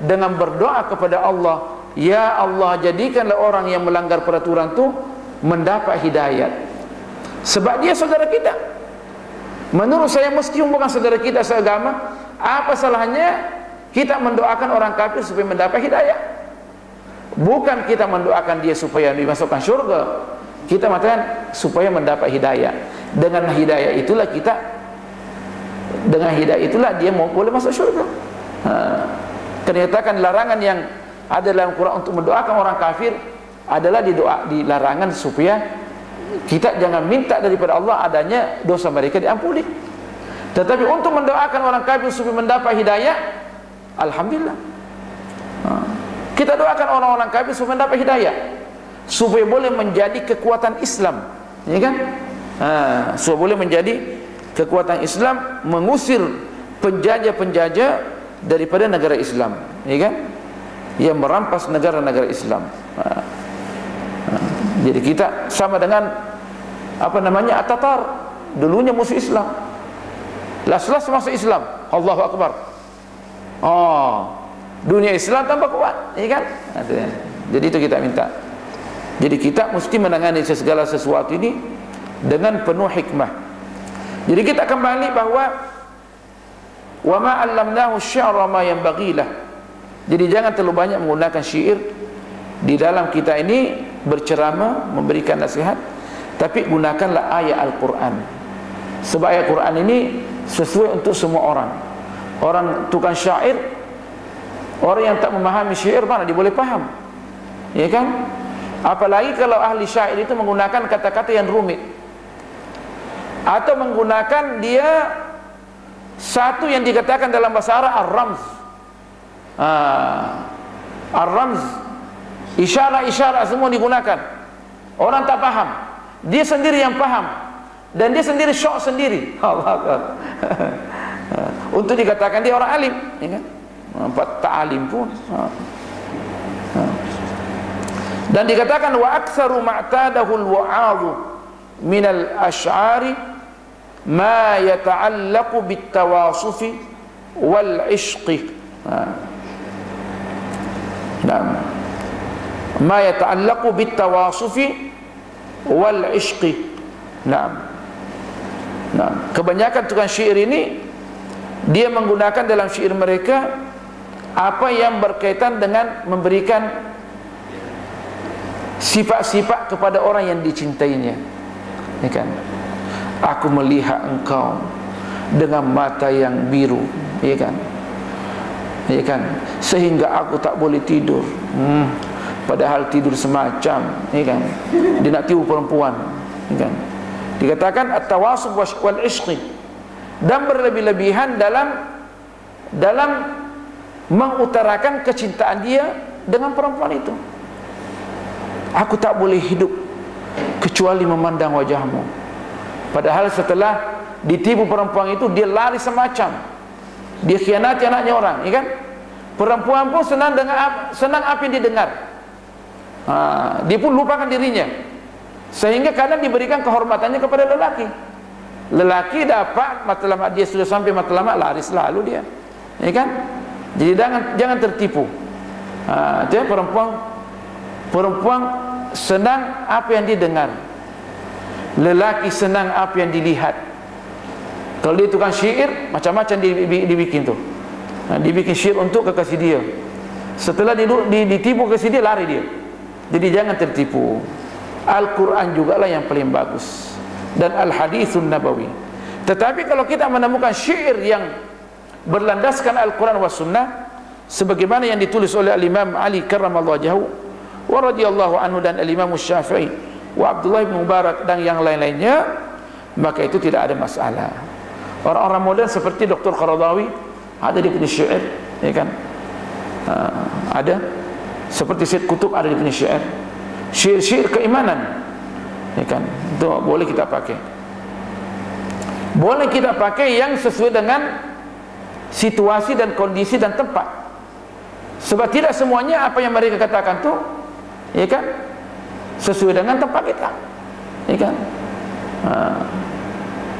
dengan berdoa kepada Allah, ya Allah, jadikanlah orang yang melanggar peraturan itu mendapat hidayat. Sebab dia saudara kita. Menurut saya, meskipun bukan saudara kita seagama, apa salahnya kita mendoakan orang kafir supaya mendapat hidayah? Bukan kita mendoakan dia supaya dimasukkan syurga, kita mengatakan supaya mendapat hidayah. Dengan hidayah itulah dia boleh masuk syurga. Ternyatakan larangan yang ada dalam Quran untuk mendoakan orang kafir adalah dilarangan supaya kita jangan minta daripada Allah adanya dosa mereka diampuni. Tetapi untuk mendoakan orang kafir supaya mendapat hidayah, alhamdulillah, kita doakan orang-orang kafir supaya mendapat hidayah, supaya boleh menjadi kekuatan Islam, ya kan? Supaya boleh menjadi kekuatan Islam, mengusir penjajah-penjajah daripada negara Islam, ya kan? Yang merampas negara-negara Islam. Jadi kita sama dengan At-Tatar, dulunya musuh Islam, las-las masuk Islam, Allahu Akbar. Dunia Islam tambah kuat, ya kan? Jadi itu kita minta. Jadi kita mesti menangani segala sesuatu ini dengan penuh hikmah. Jadi kita kembali bahwa wa ma 'allamnahu asy-syi'ra ma yanbaghi lah. Jadi jangan terlalu banyak menggunakan syair di dalam kita ini berceramah, memberikan nasihat, tapi gunakanlah ayat Al-Quran. Sebab ayat Quran ini sesuai untuk semua orang. Orang tukang syair, orang yang tak memahami syair, mana dia boleh faham, ya kan? Apalagi kalau ahli syair itu menggunakan kata-kata yang rumit, atau menggunakan dia satu yang dikatakan dalam bahasa Arab ar-ramz. Ar-ramz, isyarat-isyarat semua digunakan. Orang tak faham, dia sendiri yang faham, dan dia sendiri syok sendiri. Allah Akbar. Untuk dikatakan dia orang alim, ya kan? Tak alim pun. Dan dikatakan wa aktsaru ma'tadahu al-wa'adhu min al-asy'ari ma yata'allaqu bit-tawasufi wal-'ishqi. Nah, ma yata'allaqu bit-tawasufi wal-'ishqi. Nah, kebanyakan tukang syair ini dia menggunakan dalam syair mereka apa yang berkaitan dengan memberikan sifat-sifat kepada orang yang dicintainya, ya kan? Aku melihat engkau dengan mata yang biru, ya kan? Ya kan? Sehingga aku tak boleh tidur. Padahal tidur semacam, ya kan? Dia nak tipu perempuan, ya kan? Dikatakan at-tawasub wal ishqi, dan berlebih-lebihan dalam mengutarakan kecintaan dia dengan perempuan itu. Aku tak boleh hidup kecuali memandang wajahmu. Padahal setelah ditipu perempuan itu, dia lari semacam, dia khianati anaknya orang, ya kan? Perempuan pun senang apa yang didengar. Dia pun lupakan dirinya, sehingga kadang diberikan kehormatannya kepada lelaki. Lelaki dapat matlamat, dia sudah sampai matlamat, lari selalu dia, ya kan? Jadi jangan tertipu. Itu ya, perempuan senang apa yang didengar, lelaki senang apa yang dilihat. Kalau dia tukang syair, macam-macam dibikin tuh. Dibikin syair untuk kekasih dia. Setelah ditipu kekasih dia, lari dia. Jadi jangan tertipu. Al-Quran jugalah yang paling bagus, dan Al-Hadithun Nabawi. Tetapi kalau kita menemukan syair yang berlandaskan Al-Quran wa Sunnah, sebagaimana yang ditulis oleh Al-Imam Ali karramallahu wajhahu wa radhiyallahu anhu, dan Al-Imam Syafi'i wa Abdullah bin Mubarak dan yang lain-lainnya, maka itu tidak ada masalah. Orang-orang modern seperti Dr. Qaradawi ada di punya syair, ya kan? Ada seperti Syed Qutb ada di punya syair, syair keimanan, ya kan? Itu boleh kita pakai. Boleh kita pakai yang sesuai dengan situasi dan kondisi dan tempat. Sebab tidak semuanya apa yang mereka katakan tu, ya kan, sesuai dengan tempat kita, ya kan?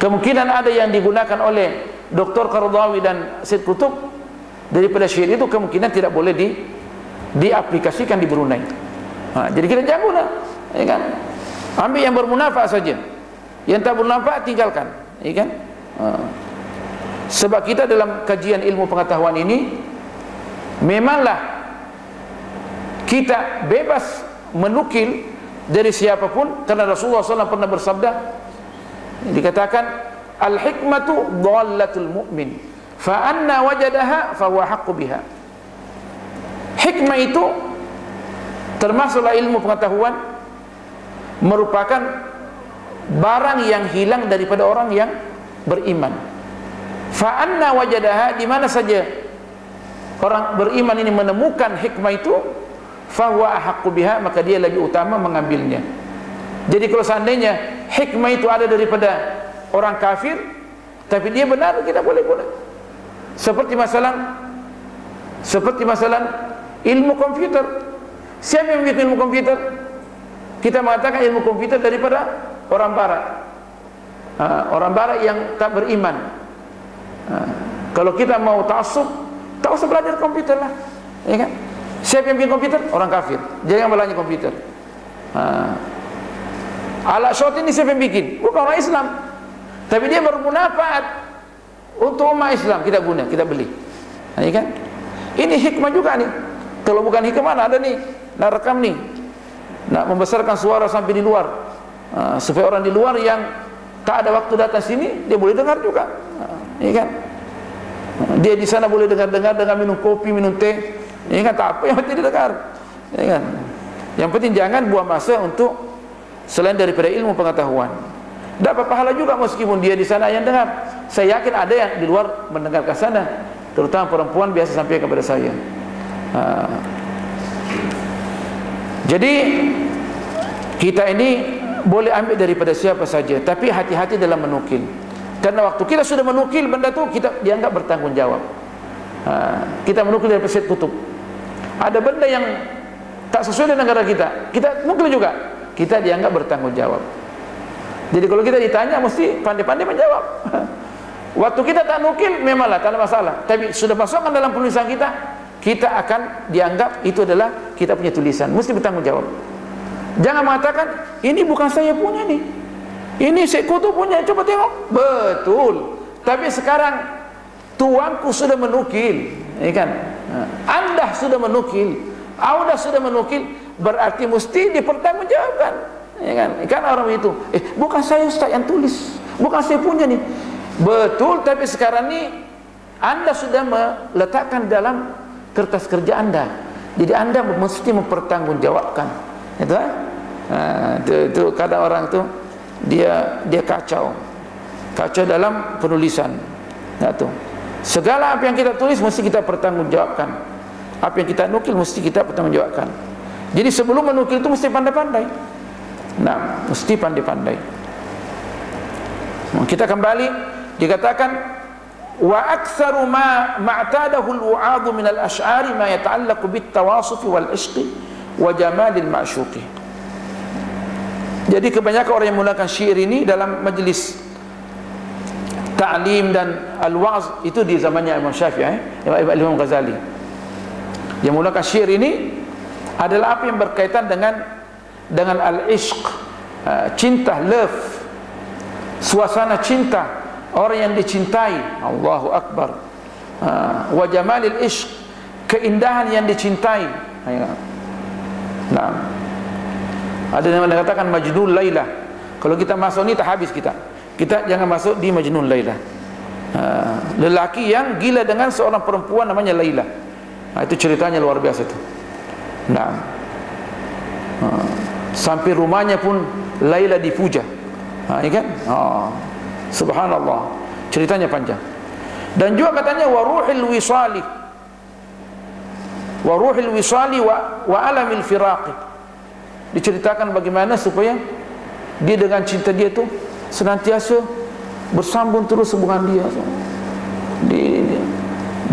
Kemungkinan ada yang digunakan oleh Dr. Qaradawi dan Syed Qutb daripada syair itu, kemungkinan tidak boleh diaplikasikan di Brunei. Jadi kita jangan guna, ya kan? Ambil yang bermanfaat saja, yang tak bermanfaat tinggalkan, ya kan? Sebab kita dalam kajian ilmu pengetahuan ini memanglah kita bebas menukil dari siapapun, karena Rasulullah SAW pernah bersabda, dikatakan al-hikmatu dhallatul mu'min fa anna wajadaha fa huwa haqqu biha. Hikmah itu termasuklah ilmu pengetahuan, merupakan barang yang hilang daripada orang yang beriman. Fa anna wajadaha, di mana saja orang beriman ini menemukan hikmah itu, fa huwa haqqu biha, maka dia lebih utama mengambilnya. Jadi kalau seandainya hikmah itu ada daripada orang kafir, tapi dia benar, kita boleh guna. Seperti masalah ilmu komputer. Siapa yang membuat ilmu komputer? Kita mengatakan ilmu komputer daripada orang barat, orang barat yang tak beriman. Kalau kita mau ta'assub, tak usah belajar komputer lah, ya kan? Siapa yang bikin komputer? Orang kafir. Jangan belajar komputer. Alat shot ini siapa yang bikin? Bukan orang Islam, tapi dia bermanfaat untuk umat Islam, kita guna, kita beli, ya kan? Ini hikmah juga nih. Kalau bukan hikmah, ada nih nak rekam nih, nak membesarkan suara sampai di luar, supaya orang di luar yang tak ada waktu datang sini, dia boleh dengar juga, ya kan? Dia di sana boleh dengar-dengar dengan minum kopi, minum teh, ya kan? Tak apa yang penting dia dengar, ya kan? Yang penting jangan buang masa untuk selain daripada ilmu pengetahuan. Dapat pahala juga meskipun dia di sana yang dengar. Saya yakin ada yang di luar mendengarkan sana, terutama perempuan biasa sampai kepada saya. Jadi kita ini boleh ambil daripada siapa saja, tapi hati-hati dalam menukil, karena waktu kita sudah menukil benda tu, kita dianggap bertanggungjawab. Kita menukil dari Syed Qutb, ada benda yang tak sesuai dengan negara kita, kita nukil juga, kita dianggap bertanggung jawab. Jadi kalau kita ditanya mesti pandai-pandai menjawab. Waktu kita tak nukil memanglah tak ada masalah, tapi sudah masukkan dalam penulisan kita, kita akan dianggap itu adalah kita punya tulisan, mesti bertanggung jawab. Jangan mengatakan ini bukan saya punya nih, ini Sekutu punya, coba tengok. Betul, tapi sekarang tuanku sudah menukil, ya kan? Anda sudah menukil, Anda sudah menukil, berarti mesti dipertanggungjawabkan, ya kan? Kan orang itu, bukan saya Ustaz yang tulis, bukan saya punya nih. Betul, tapi sekarang ni Anda sudah meletakkan dalam kertas kerja Anda, jadi Anda mesti mempertanggungjawabkan. Itu kadang orang tu dia kacau dalam penulisan. Tu segala apa yang kita tulis mesti kita pertanggungjawabkan, apa yang kita nukil mesti kita pertanggungjawabkan. Jadi sebelum menukil itu mesti pandai-pandai. Nah, mesti pandai-pandai. Kita kembali, dikatakan wa aktsaru ma ma'tadahu al-wu'adhu min al-ash'ari ma yata'allaqu bit-tawasuf wal-ishq wa jamal al-ma'shuqi. Jadi kebanyakan orang yang menggunakan syair ini dalam majlis ta'lim dan al-wa'z itu di zamannya Imam Syafi'i, Imam Ghazali. Yang menggunakan syair ini adalah apa yang berkaitan dengan al-ishq, cinta, love, suasana cinta, orang yang dicintai. Allahu Akbar. Wa jamalil ishq, keindahan yang dicintai. Nah, ada yang mengatakan Majnun Laila. Kalau kita masuk ni tak habis kita jangan masuk di Majnun Laila. Lelaki yang gila dengan seorang perempuan namanya Laila. Itu ceritanya luar biasa itu. Nah, sampai rumahnya pun Laila dipuja. Ya kan? Subhanallah, ceritanya panjang. Dan juga katanya wa ruhil wisali wa alamil firaqi. Diceritakan bagaimana supaya dia dengan cinta dia tu senantiasa bersambung terus hubungan dia.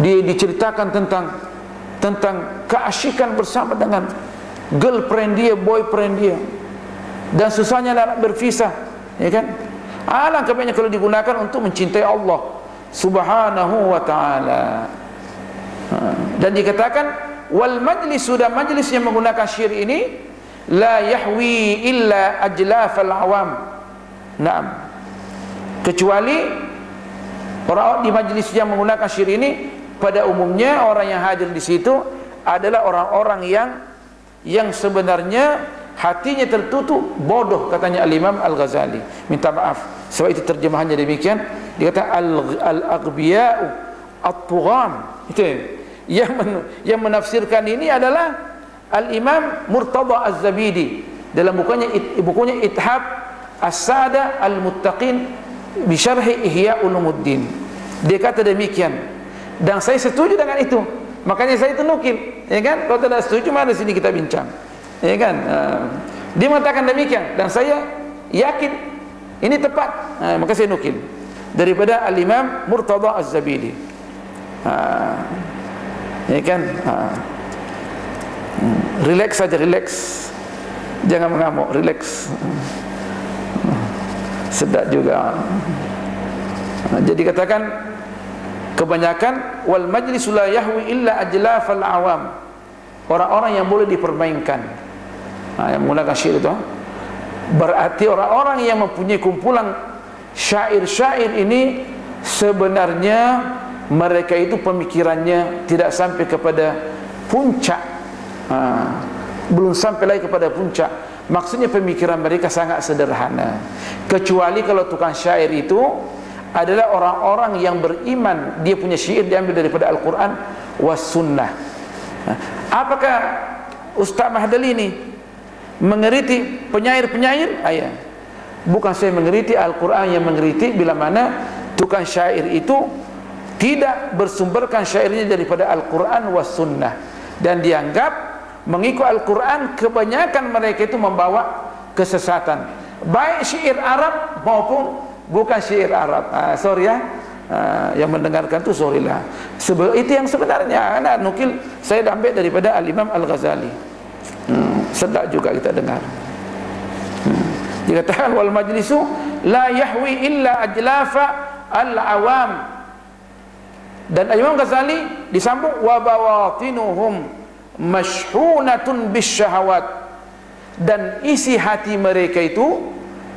Dia diceritakan tentang keasyikan bersama dengan girlfriend dia, boyfriend dia, dan susahnya nak berpisah, ya kan? Alangkah baiknya kalau digunakan untuk mencintai Allah Subhanahu wa ta'ala. Dan dikatakan wal majlis, sudah majlis yang menggunakan syair ini la yahwi illa ajlafal awam. Naam, kecuali orang di majlis yang menggunakan syair ini pada umumnya orang yang hadir di situ adalah orang-orang yang sebenarnya hatinya tertutup, bodoh, katanya Al-Imam Al-Ghazali. Minta maaf sebab itu terjemahannya demikian. Dia kata al-aghya'u at-tughan. Itu yang menafsirkan ini adalah Al-Imam Murtada Az-Zabidi dalam bukunya Ithab As-Sada Al-Muttaqin bi Syarhi Ihya Ulumuddin. Dia kata demikian, dan saya setuju dengan itu, makanya saya itu nukil, ya kan? Kalau tidak setuju mari sini kita bincang, ya kan? Dia mengatakan demikian dan saya yakin ini tepat, maka saya nukil daripada Al-Imam Murtada Az-Zabidi, ya kan? Relax saja, relax, jangan mengamuk, relax, sedap juga. Jadi katakan kebanyakan wal majlisu la yahwi illa ajlafal awam, orang-orang yang boleh dipermainkan. Yang menggunakan syair itu berarti orang-orang yang mempunyai kumpulan syair-syair ini sebenarnya mereka itu pemikirannya tidak sampai kepada puncak, belum sampai lagi kepada puncak. Maksudnya pemikiran mereka sangat sederhana. Kecuali kalau tukang syair itu adalah orang-orang yang beriman, dia punya syair diambil daripada Al-Quran was sunnah. Apakah Ustaz Mahdali ini mengeriti penyair-penyair? Bukan saya mengeriti, Al-Quran yang mengeriti bila mana tukang syair itu tidak bersumberkan syairnya daripada Al-Quran was sunnah, dan dianggap mengikut Al-Quran kebanyakan mereka itu membawa kesesatan, baik syair Arab maupun bukan syair Arab. Sorry ya, yang mendengarkan tu sorry lah. Itu yang sebenarnya anak nukil saya ambil daripada Al-Imam Al-Ghazali. Sedap juga kita dengar. Dikatakan wal majlisu la yahwi illa ajlafa al-awam. Dan Imam Ghazali disambung wa bawatinuhum mashhunatun bisyahawat. Dan isi hati mereka itu,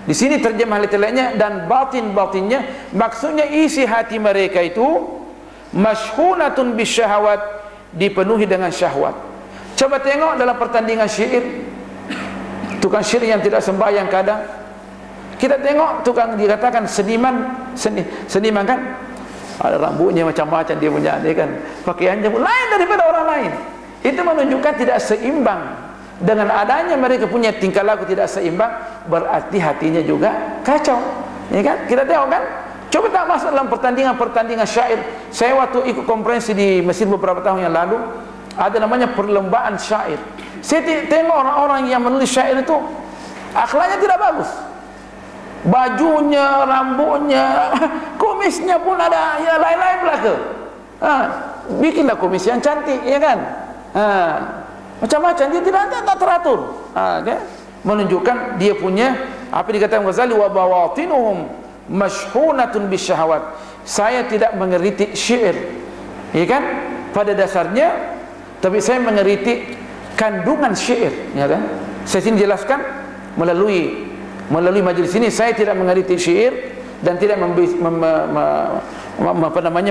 di sini terjemah literalnya, dan batin-batinnya, maksudnya isi hati mereka itu mashhunatun bisyahawat, dipenuhi dengan syahwat. Coba tengok dalam pertandingan syair, tukang syair yang tidak sembahyang kadang, kita tengok tukang dikatakan seniman kan, ada rambutnya macam-macam dia punya, dia kan pakaiannya pun lain daripada orang lain. Itu menunjukkan tidak seimbang. Dengan adanya mereka punya tingkah laku tidak seimbang, berarti hatinya juga kacau. Ya kan? Kita tengok kan? Coba tak masuk dalam pertandingan syair. Saya waktu ikut konferensi di Mesir beberapa tahun yang lalu, ada namanya perlombaan syair. Saya tengok orang-orang yang menulis syair itu akhlaknya tidak bagus. Bajunya, rambutnya, kumisnya pun ada ya lain-lain belaka. Bikinlah kumis yang cantik, ya kan? Macam-macam, dia tidak teratur. Okay? Menunjukkan dia punya apa dikatakan Ghazali wa bawatinuhum mashhunatun bisyahawat. Saya tidak mengeritik syair, ya kan, pada dasarnya, tapi saya mengeritik kandungan syair, ya kan. Saya sini jelaskan melalui majlis ini, saya tidak mengeritik syair dan tidak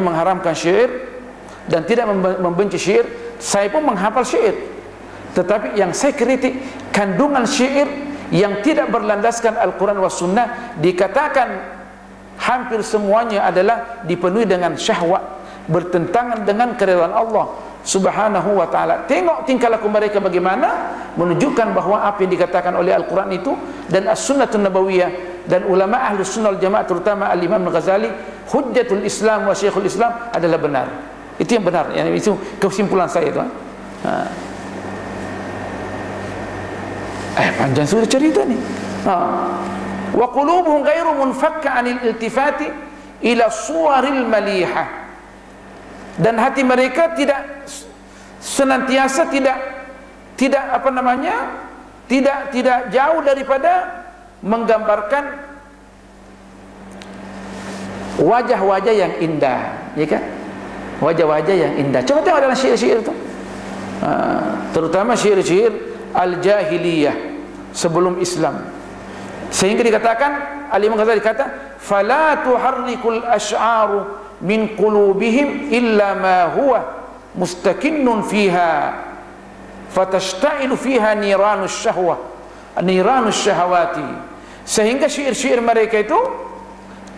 mengharamkan syair dan tidak membenci syair. Saya pun menghafal syair, tetapi yang saya kritik kandungan syair yang tidak berlandaskan Al-Quran was Sunnah. Dikatakan hampir semuanya adalah dipenuhi dengan syahwat, bertentangan dengan keridhaan Allah Subhanahu wa ta'ala. Tengok tingkah laku mereka bagaimana, menunjukkan bahawa apa yang dikatakan oleh Al-Quran itu dan As-Sunnatun Nabawiyah dan ulama ahli sunnah al-jamaah, terutama Al-Imam Al-Ghazali, hujjatul Islam wa syekhul Islam, adalah benar. Itu yang benar, yang itu kesimpulan saya itu. Panjang sudah cerita ni. Wa qulubuhum ghairu munfakka 'anil iltifati ila suwaril malihah. Dan hati mereka tidak senantiasa tidak apa namanya? Tidak jauh daripada menggambarkan wajah-wajah yang indah, ya kan? Wajah-wajah yang indah. Coba tengok dalam syair-syair itu. Terutama syair-syair al-jahiliyah sebelum Islam, sehingga dikatakan Al-Imam Ghazali kata fala tuharrikul asy'aru min qulubihim illa ma huwa mustakinnun fiha fatashta'ilu fiha niranus syahwah niranus syahawati. Sehingga syair-syair mereka itu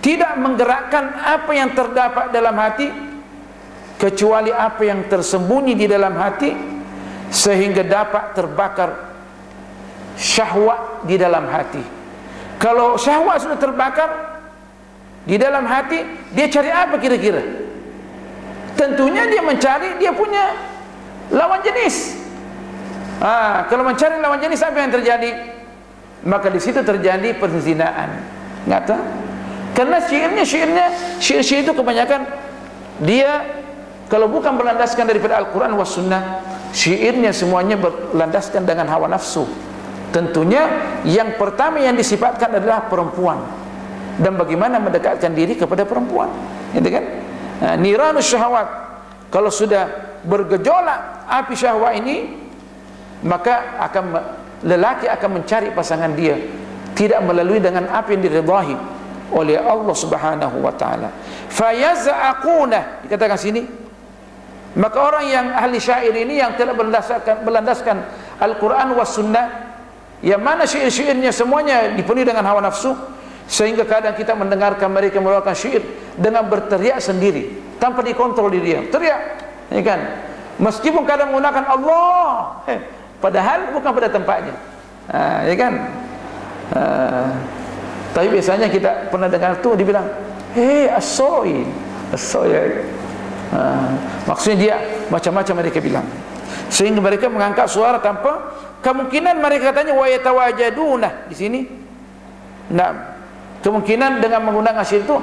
tidak menggerakkan apa yang terdapat dalam hati kecuali apa yang tersembunyi di dalam hati, sehingga dapat terbakar syahwat di dalam hati. Kalau syahwat sudah terbakar di dalam hati, dia cari apa kira-kira? Tentunya dia mencari dia punya lawan jenis. Kalau mencari lawan jenis, apa yang terjadi? Maka di situ terjadi perzinaan. Ngata? Karena syair-syair itu kebanyakan dia kalau bukan berlandaskan daripada Al-Quran was Sunnah, syairnya semuanya berlandaskan dengan hawa nafsu. Tentunya yang pertama yang disifatkan adalah perempuan, dan bagaimana mendekatkan diri kepada perempuan, gitu kan? Niranus syahwat. Kalau sudah bergejolak api syahwat ini, maka lelaki akan mencari pasangan dia tidak melalui dengan apa yang diridai oleh Allah Subhanahu wa taala. Fayaz'aquna, dikatakan sini, maka orang yang ahli syair ini yang telah berlandaskan Al-Quran was Sunnah, yang mana syair-syairnya semuanya dipenuhi dengan hawa nafsu, sehingga kadang kita mendengarkan mereka mengeluarkan syair dengan berteriak sendiri tanpa dikontrol diri dia, teriak, ya kan? Meskipun kadang menggunakan Allah, padahal bukan pada tempatnya, ya kan? Tapi biasanya kita pernah dengar tu dibilang, asoy, maksudnya dia macam-macam mereka bilang, sehingga mereka mengangkat suara tanpa kemungkinan mereka katanya wa yatawajaduna di sini. Nah, kemungkinan dengan menggunakan syair itu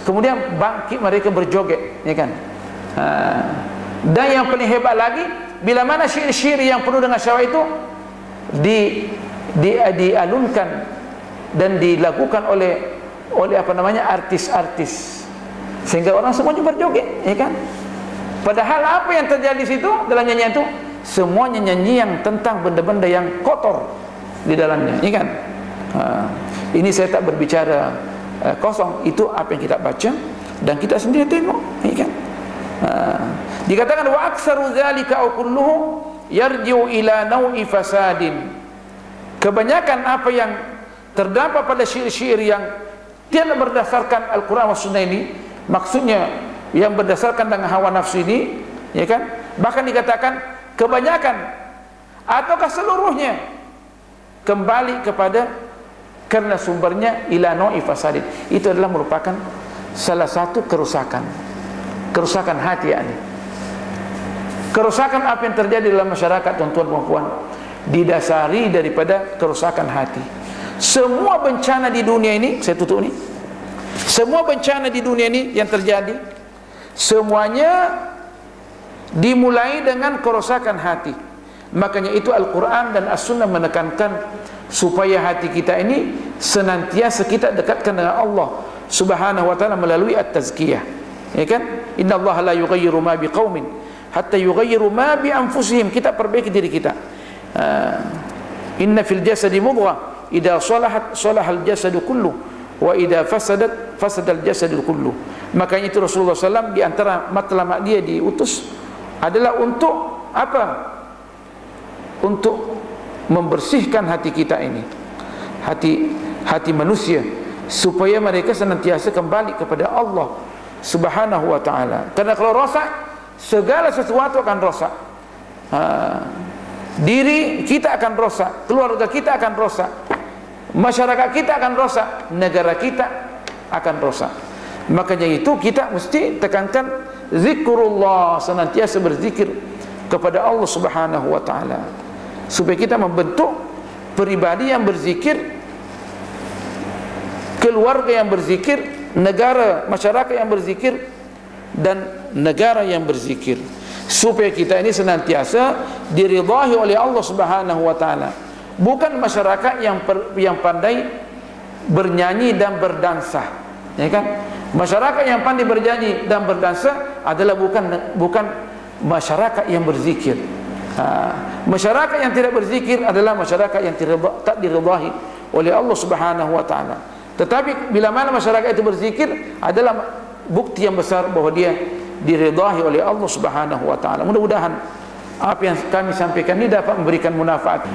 kemudian bangkit mereka berjoget, ya kan? Dan yang paling hebat lagi, bila mana syair-syair yang penuh dengan syahwat itu dialunkan dan dilakukan oleh artis-artis, sehingga orang semuanya berjoget, ya kan? Padahal apa yang terjadi di situ dalam nyanyian itu? Semuanya nyanyi yang tentang benda-benda yang kotor di dalamnya, ya kan? Ini saya tak berbicara kosong, itu apa yang kita baca dan kita sendiri tengok, ya kan? Dikatakan wa aktsaru dzalika aw kulluhu yarji'u ila nau'i fasadin. Kebanyakan apa yang terdapat pada syair-syair yang tidak berdasarkan Al-Quran wa Sunnah ini, maksudnya yang berdasarkan dengan hawa nafsu ini, ya kan? Bahkan dikatakan kebanyakan ataukah seluruhnya kembali kepada, karena sumbernya ila nau'i fasadin. Itu adalah merupakan salah satu kerusakan hati, yakni kerusakan apa yang terjadi dalam masyarakat, tuan-tuan dan puan, didasari daripada kerusakan hati. Semua bencana di dunia ini, saya tutup ni, semua bencana di dunia ini yang terjadi, semuanya dimulai dengan kerusakan hati. Makanya itu Al-Quran dan As-Sunnah menekankan supaya hati kita ini senantiasa kita dekatkan dengan Allah Subhanahu wa ta'ala melalui at-tazkiyah, ya kan? Inna Allah la yughayyiru ma biqaumin hatta yughayyiru ma bi anfusihim. Kita perbaiki diri kita. Inna fil jasadi mudghah idza salahat salahal jasadu kullu wa idza fasadat fasadal jasadu kullu. Makanya itu Rasulullah SAW di antara matlamat dia diutus adalah untuk apa? Untuk membersihkan hati kita ini, hati manusia, supaya mereka senantiasa kembali kepada Allah Subhanahu wa ta'ala. Karena kalau rosak, segala sesuatu akan rosak. Diri kita akan rosak, keluarga kita akan rosak, masyarakat kita akan rosak, negara kita akan rosak. Makanya itu kita mesti tekankan zikrullah, senantiasa berzikir kepada Allah Subhanahu wa ta'ala, supaya kita membentuk pribadi yang berzikir, keluarga yang berzikir, negara, masyarakat yang berzikir, dan negara yang berzikir, supaya kita ini senantiasa diridhahi oleh Allah Subhanahu wa ta'ala. Bukan masyarakat yang pandai bernyanyi dan berdansa, ya kan? Masyarakat yang pandai bernyanyi dan berdansa adalah bukan masyarakat yang berzikir. Masyarakat yang tidak berzikir adalah masyarakat yang tak diridhahi oleh Allah Subhanahu wa ta'ala. Tetapi bila mana masyarakat itu berzikir, adalah bukti yang besar bahawa dia diridhahi oleh Allah Subhanahu wa ta'ala. Mudah-mudahan apa yang kami sampaikan ini dapat memberikan manfaat.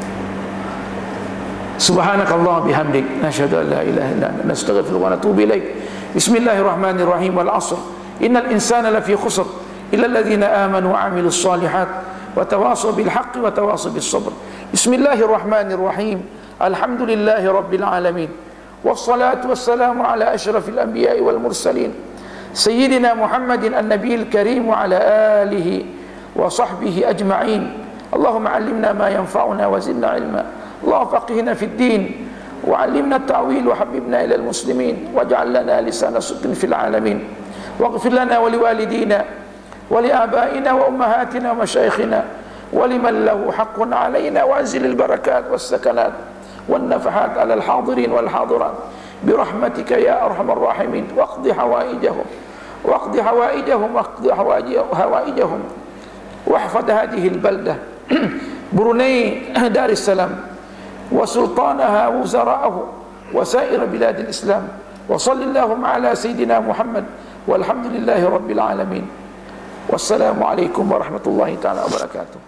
Subhanakallah bihamdik, nasyhadu an la ilaha illa anta, nastaghfiruka wa natubu ilaik. Bismillahirrahmanirrahim. Wal 'ashr, innal insana lafi khusr illa alladhina amanu wa 'amilus shalihat wa tawasaw bil haqqi wa tawasaw bis sabr. Bismillahirrahmanirrahim. Alhamdulillahi rabbil alamin. Wassalatu wassalamu ala asyrafil anbiya'i wal mursalin sayyidina Muhammadin an-nabiyil karim wa ala alihi wa sahbihi ajma'in. Allahumma 'allimna ma yanfa'una wa zidna 'ilma. Allahumma faqihna fid din wa 'allimna at-ta'wil wa habibna ila al-muslimin waj'al lana lisana sidqin fil 'alamin. Waghfir lana wa liwalidina wa li abaina wa ummahatina wa mashayikhina wa liman lahu haqqun 'alaina wa anzil al-barakat was sakanat wan nafahat 'ala al-hadirin wal hadirat برحمتك يا أرحم الراحمين. واقض حوائجهم واحفظ هذه البلدة بروني دار السلام وسلطانها ووزراءه وسائر بلاد الإسلام. وصل اللهم على سيدنا محمد والحمد لله رب العالمين. والسلام عليكم ورحمة الله تعالى وبركاته.